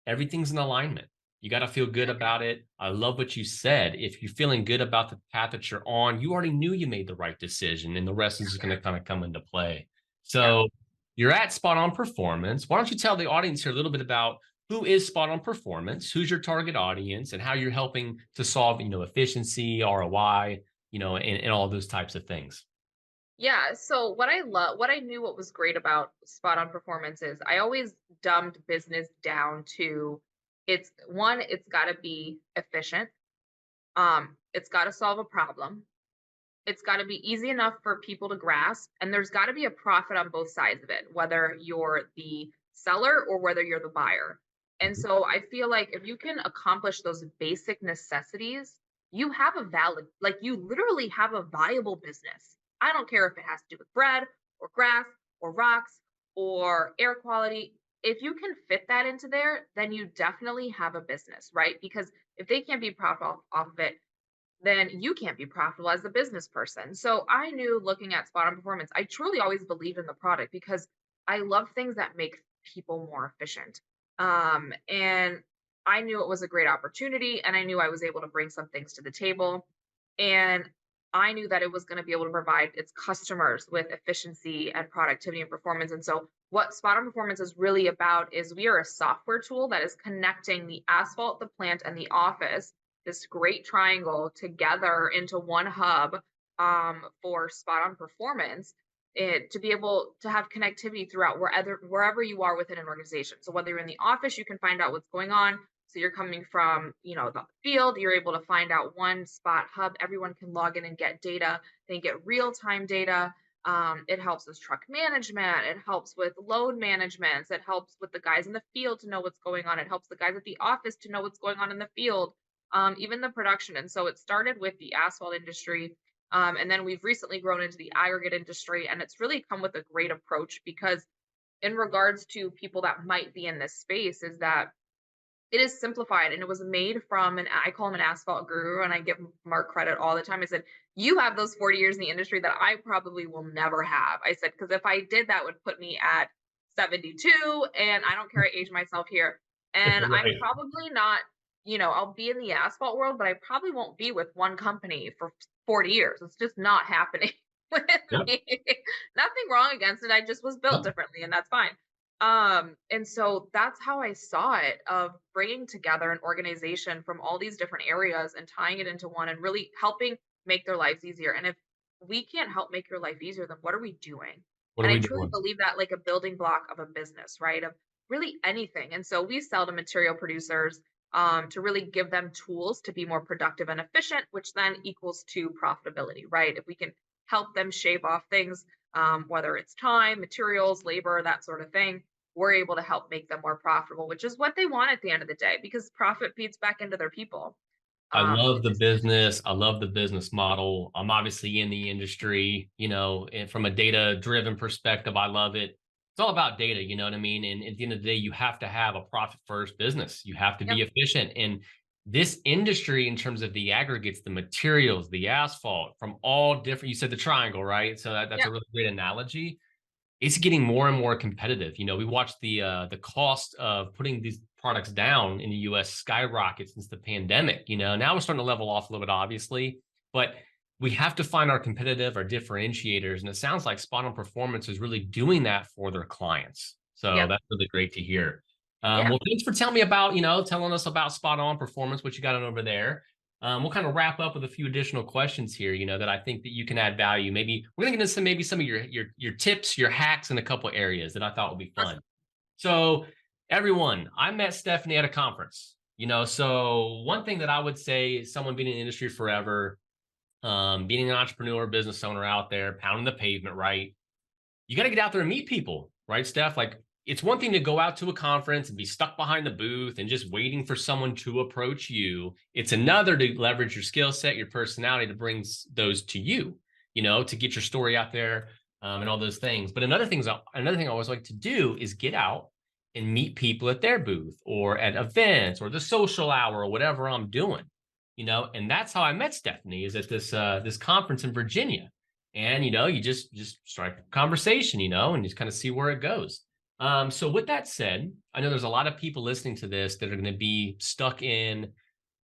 everything's in alignment. You got to feel good about it. I love what you said. If you're feeling good about the path that you're on, you already knew you made the right decision and the rest is just going to kind of come into play. Yeah. So you're at Spot On Performance. Why don't you tell the audience here a little bit about who is Spot On Performance, who's your target audience, and how you're helping to solve, efficiency, ROI, and all those types of things. Yeah, so what I knew what was great about spot on performance is I always dumbed business down to it's got to be efficient. It's got to solve a problem. It's got to be easy enough for people to grasp and there's got to be a profit on both sides of it, whether you're the seller or whether you're the buyer. And Mhm. so I feel like if you can accomplish those basic necessities, you have a valid, like you literally have a viable business. I don't care if it has to do with bread or grass or rocks or air quality. If you can fit that into there, then you definitely have a business, right? Because if they can't be profitable off of it, then you can't be profitable as a business person. So I knew looking at spot on performance, I truly always believed in the product because I love things that make people more efficient. And I knew it was a great opportunity and I knew I was able to bring some things to the table. And I knew that it was going to be able to provide its customers with efficiency and productivity and performance. And so what Spot on Performance is really about is we are a software tool that is connecting the asphalt, the plant, and the office, this great triangle together into one hub for spot on performance, to be able to have connectivity throughout wherever you are within an organization. So whether you're in the office, you can find out what's going on. So you're coming from, the field, you're able to find out one spot hub. Everyone can log in and get data. They get real time data. It helps with truck management. It helps with load management. It helps with the guys in the field to know what's going on. It helps the guys at the office to know what's going on in the field, even the production. And so it started with the asphalt industry. And then we've recently grown into the aggregate industry. And it's really come with a great approach because, in regards to people that might be in this space, is that it is simplified, and it was made from an I call him an asphalt guru, and I give Mark credit all the time. I said, "You have those 40 years in the industry that I probably will never have." I said, "Because if I did, that would put me at 72, and I don't care, I age myself here. And I'm Right. probably not, I'll be in the asphalt world, but I probably won't be with one company for 40 years. It's just not happening with Yep. me. Nothing wrong against it. I just was built Yep. differently, and that's fine." And so that's how I saw it, of bringing together an organization from all these different areas and tying it into one and really helping make their lives easier. And if we can't help make your life easier, then what are we doing? What are And I we truly doing? believe that, like, a building block of a business, right? Of really anything. And so we sell to material producers, to really give them tools to be more productive and efficient, which then equals to profitability, right? If we can help them shave off things, whether it's time, materials, labor, that sort of thing, we're able to help make them more profitable, which is what they want at the end of the day, because profit feeds back into their people. I love In the this business. I love the business model. I'm obviously in the industry, and from a data driven perspective, I love it. It's all about data, you know what I mean? And at the end of the day, you have to have a profit first business. You have to Yep. be efficient. And this industry, in terms of the aggregates, the materials, the asphalt from all different, you said the triangle, right? So that's a Yep. really great analogy. It's getting more and more competitive. We watched the cost of putting these products down in the US skyrocket since the pandemic. Now we're starting to level off a little bit, obviously, but we have to find our competitive, our differentiators. And it sounds like Spot On Performance is really doing that for their clients. So Yep. that's really great to hear. Yeah. Well, thanks for telling us about Spot On Performance, what you got on over there. We'll kind of wrap up with a few additional questions here, that I think that you can add value. Maybe we're gonna get into some of your tips, your hacks in a couple areas that I thought would be fun. Awesome. So everyone, I met Stephanie at a conference. So one thing that I would say, someone being in the industry forever, being an entrepreneur, business owner out there, pounding the pavement, right? You got to get out there and meet people, right, Steph? Like, it's one thing to go out to a conference and be stuck behind the booth and just waiting for someone to approach you. It's another to leverage your skill set, your personality to bring those to you, to get your story out there, and all those things. But another thing I always like to do is get out and meet people at their booth or at events or the social hour or whatever I'm doing, and that's how I met Stephanie, is at this conference in Virginia. And you just strike a conversation, and just kind of see where it goes. So with that said, I know there's a lot of people listening to this that are going to be stuck in,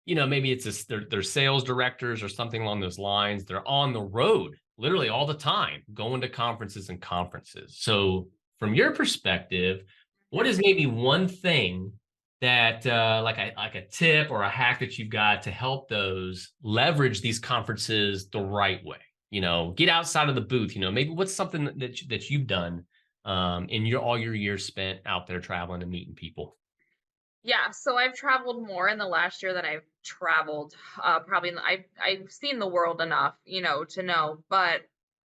maybe they're sales directors or something along those lines. They're on the road literally all the time, going to conferences and conferences. So from your perspective, what Mhm. is maybe one thing that like a tip or a hack that you've got to help those leverage these conferences the right way? Get outside of the booth. Maybe what's something that you've done in your all your years spent out there traveling and meeting people. Yeah, so I've traveled more in the last year than I've traveled. Probably, I've seen the world enough, to know. But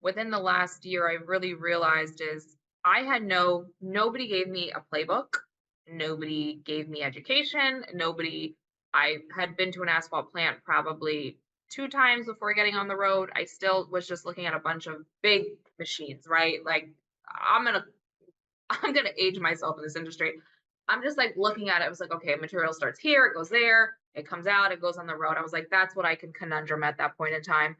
within the last year, I really realized is I had nobody gave me a playbook, nobody gave me education, nobody. I had been to an asphalt plant probably 2 times before getting on the road. I still was just looking at a bunch of big machines, right? Like, I'm gonna I'm gonna age myself in this industry. I'm just like looking at it. I was like, okay, material starts here, it goes there, it comes out, it goes on the road. I was like, that's what I can conundrum at that point in time.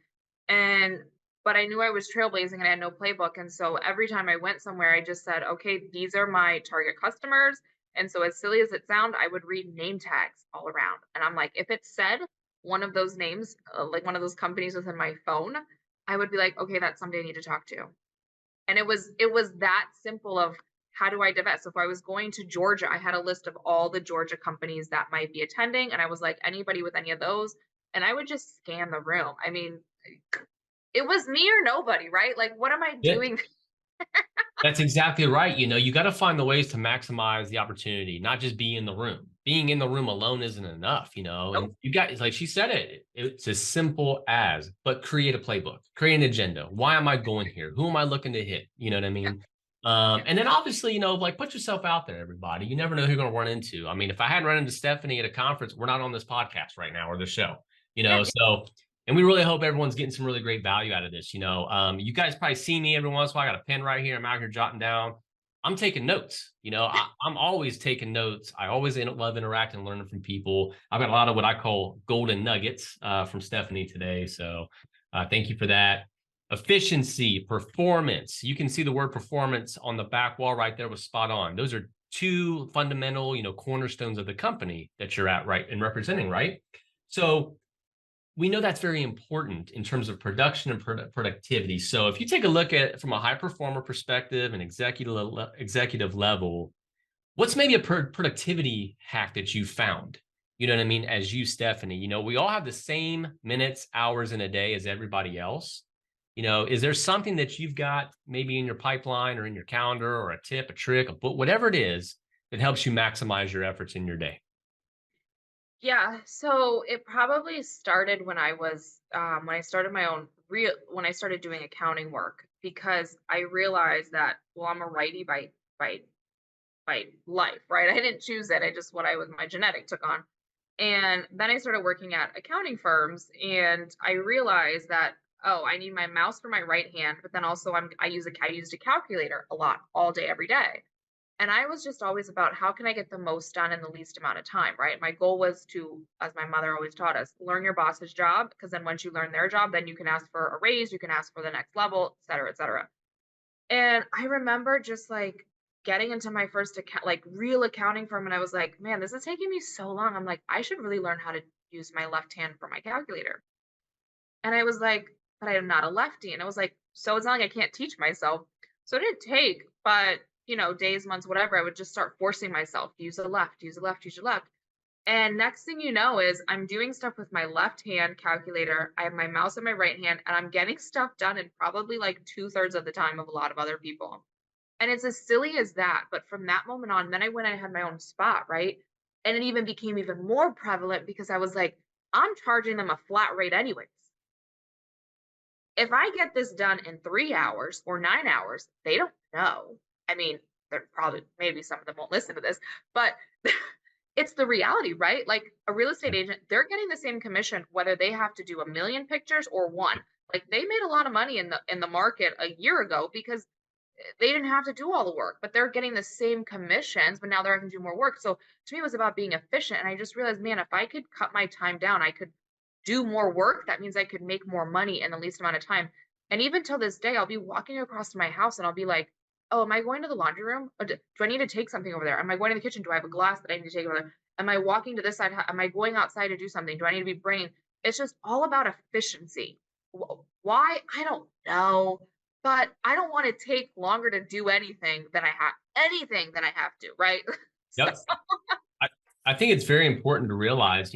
And but I knew I was trailblazing and I had no playbook. And so every time I went somewhere, I just said, okay, these are my target customers. And so as silly as it sound, I would read name tags all around. And I'm like, if it said one of those names, like one of those companies within my phone, I would be like, okay, that's somebody I need to talk to. And it was that simple of how do I divest? So if I was going to Georgia, I had a list of all the Georgia companies that might be attending. And I was like, anybody with any of those. And I would just scan the room. I mean, it was me or nobody, right? Like, what am I Yeah, doing? that's exactly right. You got to find the ways to maximize the opportunity, not just be in the room. Being in the room alone isn't enough, Nope. and you got, like she said it's as simple as, but create a playbook, create an agenda. Why am I going here? Who am I looking to hit? You know what I Yeah. mean? Yeah. And then obviously, like put yourself out there, everybody. You never know who you're going to run into. I mean, if I hadn't run into Stephanie at a conference, we're not on this podcast right now or the show, Yeah. so and we really hope everyone's getting some really great value out of this. You guys probably see me every once in a while. I got a pen right here. I'm out here jotting down. I'm taking notes. I'm always taking notes. I always love interacting and learning from people. I've got a lot of what I call golden nuggets from Stephanie today. So thank you for that. Efficiency, performance. You can see the word performance on the back wall right there was spot on. Those are two fundamental, cornerstones of the company that you're at, right, and representing, right? So we know that's very important in terms of production and productivity. So if you take a look at it from a high performer perspective and executive level, what's maybe a productivity hack that you found? You know what I mean? As you, Stephanie, we all have the same minutes, hours in a day as everybody else. Is there something that you've got maybe in your pipeline or in your calendar or a tip, a trick, a book, whatever it is that helps you maximize your efforts in your day? Yeah, so it probably started when I started my own real when I started doing accounting work because I realized that, well, I'm a righty by life, right? I didn't choose it. I just what I was my genetic took on. And then I started working at accounting firms and I realized that, oh, I need my mouse for my right hand, but then also I used a calculator a lot all day every day. And I was just always about how can I get the most done in the least amount of time, right? My goal was to, as my mother always taught us, learn your boss's job, because then once you learn their job, then you can ask for a raise, you can ask for the next level, et cetera, et cetera. And I remember just like getting into my first account, like real accounting firm, and I was like, man, this is taking me so long. I'm like, I should really learn how to use my left hand for my calculator. And I was like, but I am not a lefty. And I was like, so it's not like I can't teach myself. So it didn't take, but days, months, whatever, I would just start forcing myself, use the left, use the left, use your left. And next thing you know is I'm doing stuff with my left hand calculator. I have my mouse in my right hand, and I'm getting stuff done in probably like two-thirds of the time of a lot of other people. And it's as silly as that. But from that moment on, then I went and had my own spot, right? And it even became even more prevalent because I was like, I'm charging them a flat rate anyways. If I get this done in 3 hours or 9 hours, they don't know. I mean, they're probably, maybe some of them won't listen to this, but it's the reality, right? Like a real estate agent, they're getting the same commission whether they have to do a million pictures or one. Like they made a lot of money in the market a year ago because they didn't have to do all the work, but they're getting the same commissions, but now they're having to do more work. So to me, it was about being efficient. And I just realized, man, if I could cut my time down, I could do more work. That means I could make more money in the least amount of time. And even till this day, I'll be walking across to my house and I'll be like, oh, am I going to the laundry room? Or do I need to take something over there? Am I going to the kitchen? Do I have a glass that I need to take over there? Am I walking to this side? Am I going outside to do something? Do I need to be bringing? It's just all about efficiency. Why? I don't know, but I don't want to take longer to do anything than I have to, right? So, Yep. I, I think it's very important to realize,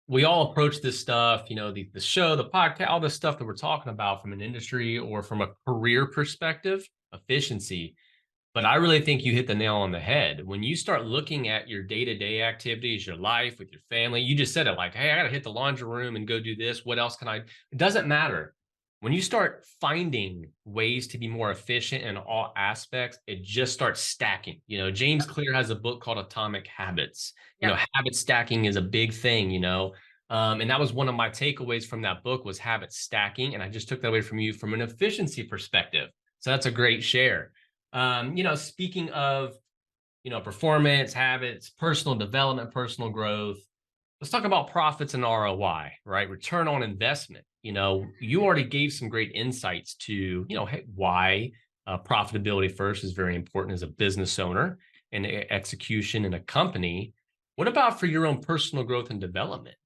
we all approach this stuff, the show, the podcast, all this stuff that we're talking about from an industry or from a career perspective, efficiency. But I really think you hit the nail on the head. When you start looking at your day-to-day activities, your life with your family, you just said it like, hey, I got to hit the laundry room and go do this. What else can I? It doesn't matter. When you start finding ways to be more efficient in all aspects, it just starts stacking. James Clear has a book called Atomic Habits. yep. Habit stacking is a big thing, and that was one of my takeaways from that book was habit stacking. And I just took that away from you from an efficiency perspective. So that's a great share. Speaking of, performance, habits, personal development, personal growth, let's talk about profits and ROI, right? Return on investment. You already gave some great insights to, hey, why profitability first is very important as a business owner and execution in a company. What about for your own personal growth and development?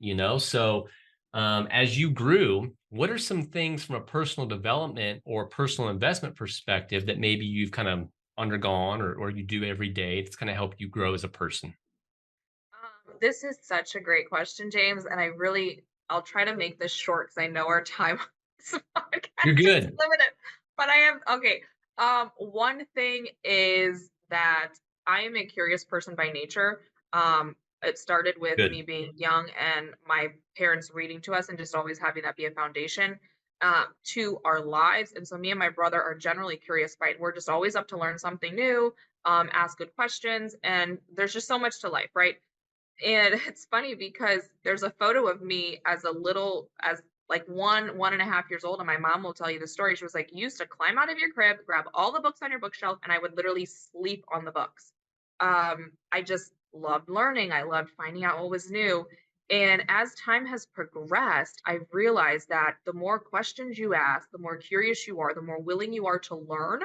So as you grew, what are some things from a personal development or personal investment perspective that maybe you've kind of undergone or you do every day that's going to help you grow as a person? This is such a great question, James, and I'll try to make this short because I know our time on this You're podcast is good. limited. But I am okay. One thing is that I am a curious person by nature. It started with me Good. being young and my parents reading to us and just always having that be a foundation to our lives. And so me and my brother are generally curious, right? We're just always up to learn something new, ask good questions, and there's just so much to life, right? And it's funny because there's a photo of me as like 1.5 years old. And my mom will tell you the story. She was like, you used to climb out of your crib, grab all the books on your bookshelf, and I would literally sleep on the books. I just loved learning. I loved finding out what was new. And as time has progressed, I've realized that the more questions you ask, the more curious you are, the more willing you are to learn,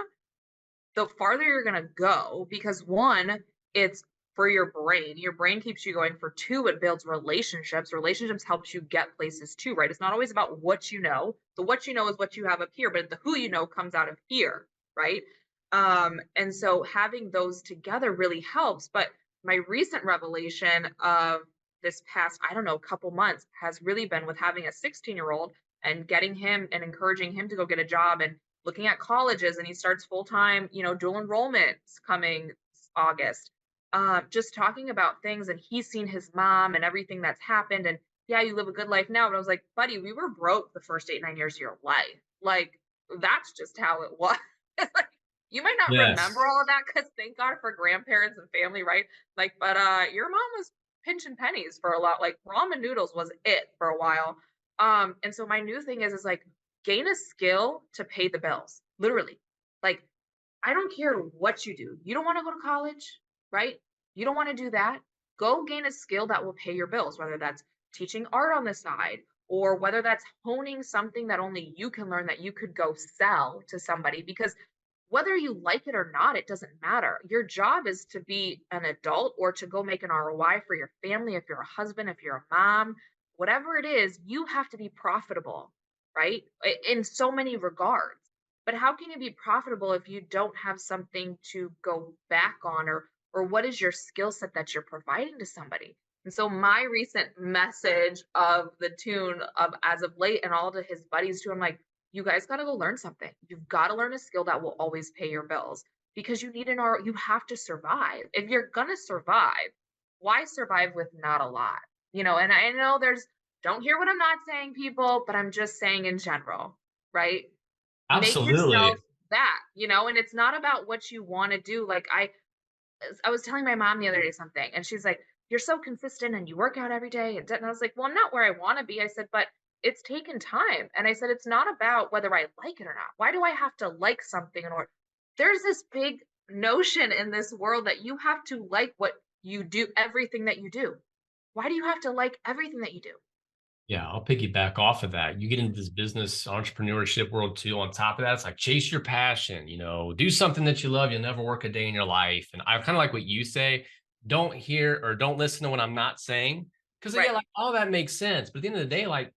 the farther you're going to go. Because one, it's for your brain. Your brain keeps you going. For two, it builds relationships. Relationships helps you get places too, right? It's not always about what you know. The what you know is what you have up here, but the who you know comes out of here, right? And so having those together really helps. But my recent revelation of this past, I don't know, couple months has really been with having a 16-year-old and getting him and encouraging him to go get a job and looking at colleges, and he starts full-time, dual enrollments coming August. Just talking about things, and he's seen his mom and everything that's happened. And yeah, you live a good life now, but I was like, buddy, we were broke the first 8, 9 years of your life. Like, that's just how it was. Like, you might not remember Yes. all of that because thank God for grandparents and family, right? Like, but your mom was pinching pennies for a lot. Like ramen noodles was it for a while. And so my new thing is like gain a skill to pay the bills. Literally. Like, I don't care what you do. You don't want to go to college, right? You don't want to do that. Go gain a skill that will pay your bills, whether that's teaching art on the side or whether that's honing something that only you can learn that you could go sell to somebody. Because whether you like it or not, it doesn't matter. Your job is to be an adult or to go make an ROI for your family. If you're a husband, if you're a mom, whatever it is, you have to be profitable, right? In so many regards. But how can you be profitable if you don't have something to go back on, or what is your skill set that you're providing to somebody? And so my recent message of the tune of as of late and all to his buddies too, I'm like, you guys got to go learn something. You've got to learn a skill that will always pay your bills because you need an R. You have to survive. If you're gonna survive, why survive with not a lot? And I know don't hear what I'm not saying, people, but I'm just saying in general, right? Make Absolutely. yourself that, and it's not about what you want to do. Like I was telling my mom the other day something, and she's like, "You're so consistent and you work out every day." And I was like, "Well, I'm not where I want to be." I said, "But it's taken time." And I said, "It's not about whether I like it or not. Why do I have to like something in order?" There's this big notion in this world that you have to like what you do, everything that you do. Why do you have to like everything that you do? Yeah, I'll piggyback off of that. You get into this business entrepreneurship world too. On top of that, it's like chase your passion, do something that you love. You'll never work a day in your life. And I kind of like what you say. Don't hear or don't listen to what I'm not saying. Cause yeah, Right. like all that makes sense. But at the end of the day, like,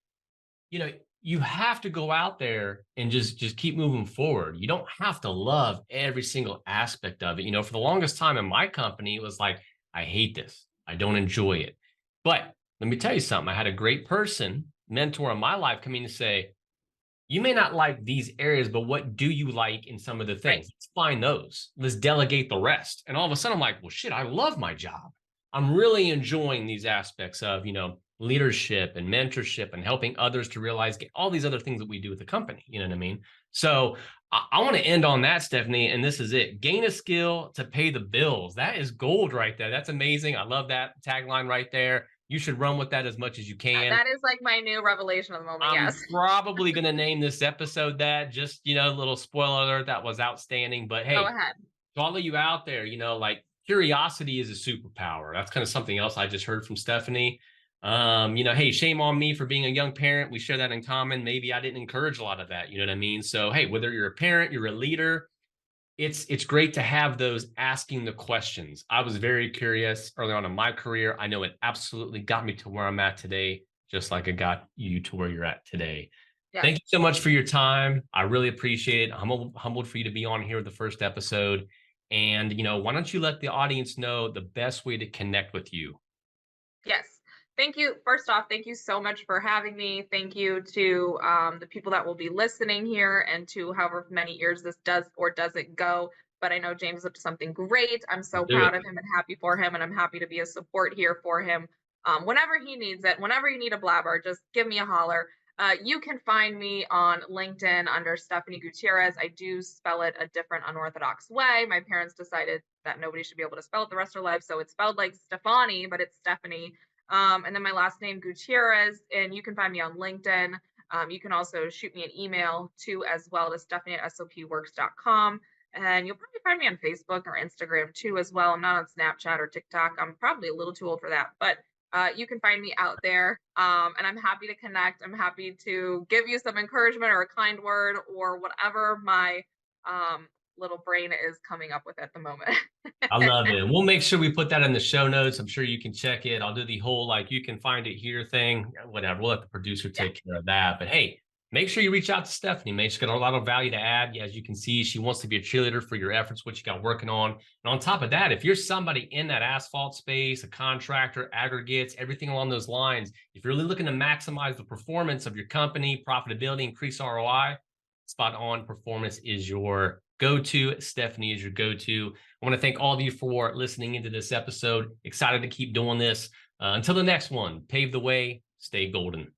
you know, you have to go out there and just keep moving forward. You don't have to love every single aspect of it. For the longest time in my company, it was like, I hate this. I don't enjoy it. But let me tell you something. I had a great person, mentor in my life, come in and say, you may not like these areas, but what do you like in some of the Right. things? Let's find those. Let's delegate the rest. And all of a sudden, I'm like, well, shit, I love my job. I'm really enjoying these aspects of, leadership and mentorship and helping others to realize get all these other things that we do with the company. You know what I mean? So I want to end on that, Stephanie. And this is it. Gain a skill to pay the bills. That is gold right there. That's amazing. I love that tagline right there. You should run with that as much as you can. That is like my new revelation of the moment. I'm Yes. probably going to name this episode that. Just, a little spoiler alert, that was outstanding. But Go hey, ahead. to all of you out there, like curiosity is a superpower. That's kind of something else I just heard from Stephanie. Hey, shame on me for being a young parent. We share that in common. Maybe I didn't encourage a lot of that. You know what I mean? So, hey, whether you're a parent, you're a leader, it's great to have those asking the questions. I was very curious early on in my career. I know it absolutely got me to where I'm at today, just like it got you to where you're at today. Yes. Thank you so much for your time. I really appreciate it. I'm humbled for you to be on here with the first episode. And, why don't you let the audience know the best way to connect with you? Yes. Thank you. First off, thank you so much for having me. Thank you to the people that will be listening here and to however many years this does or doesn't go. But I know James is up to something great. I'm so Do proud it. of him and happy for him. And I'm happy to be a support here for him whenever he needs it. Whenever you need a blabber, just give me a holler. You can find me on LinkedIn under Stefani Gutierrez. I do spell it a different, unorthodox way. My parents decided that nobody should be able to spell it the rest of their life. So it's spelled like Stefani, but it's Stephanie. And then my last name, Gutierrez. And you can find me on LinkedIn. You can also shoot me an email too, as well, to Stephanie@sopworks.com. And you'll probably find me on Facebook or Instagram too, as well. I'm not on Snapchat or TikTok. I'm probably a little too old for that, but you can find me out there. And I'm happy to connect. I'm happy to give you some encouragement or a kind word or whatever my little brain is coming up with at the moment. I love it. We'll make sure we put that in the show notes. I'm sure you can check it. I'll do the whole like you can find it here thing. Whatever. We'll let the producer Yeah. take care of that. But hey, make sure you reach out to Stephanie. Man, she's got a lot of value to add. As you can see, she wants to be a cheerleader for your efforts, what you got working on. And on top of that, if you're somebody in that asphalt space, a contractor, aggregates, everything along those lines, if you're really looking to maximize the performance of your company, profitability, increase ROI, Spot On Performance is your go-to. Stephanie is your go-to. I want to thank all of you for listening into this episode. Excited to keep doing this. Until the next one, pave the way, stay golden.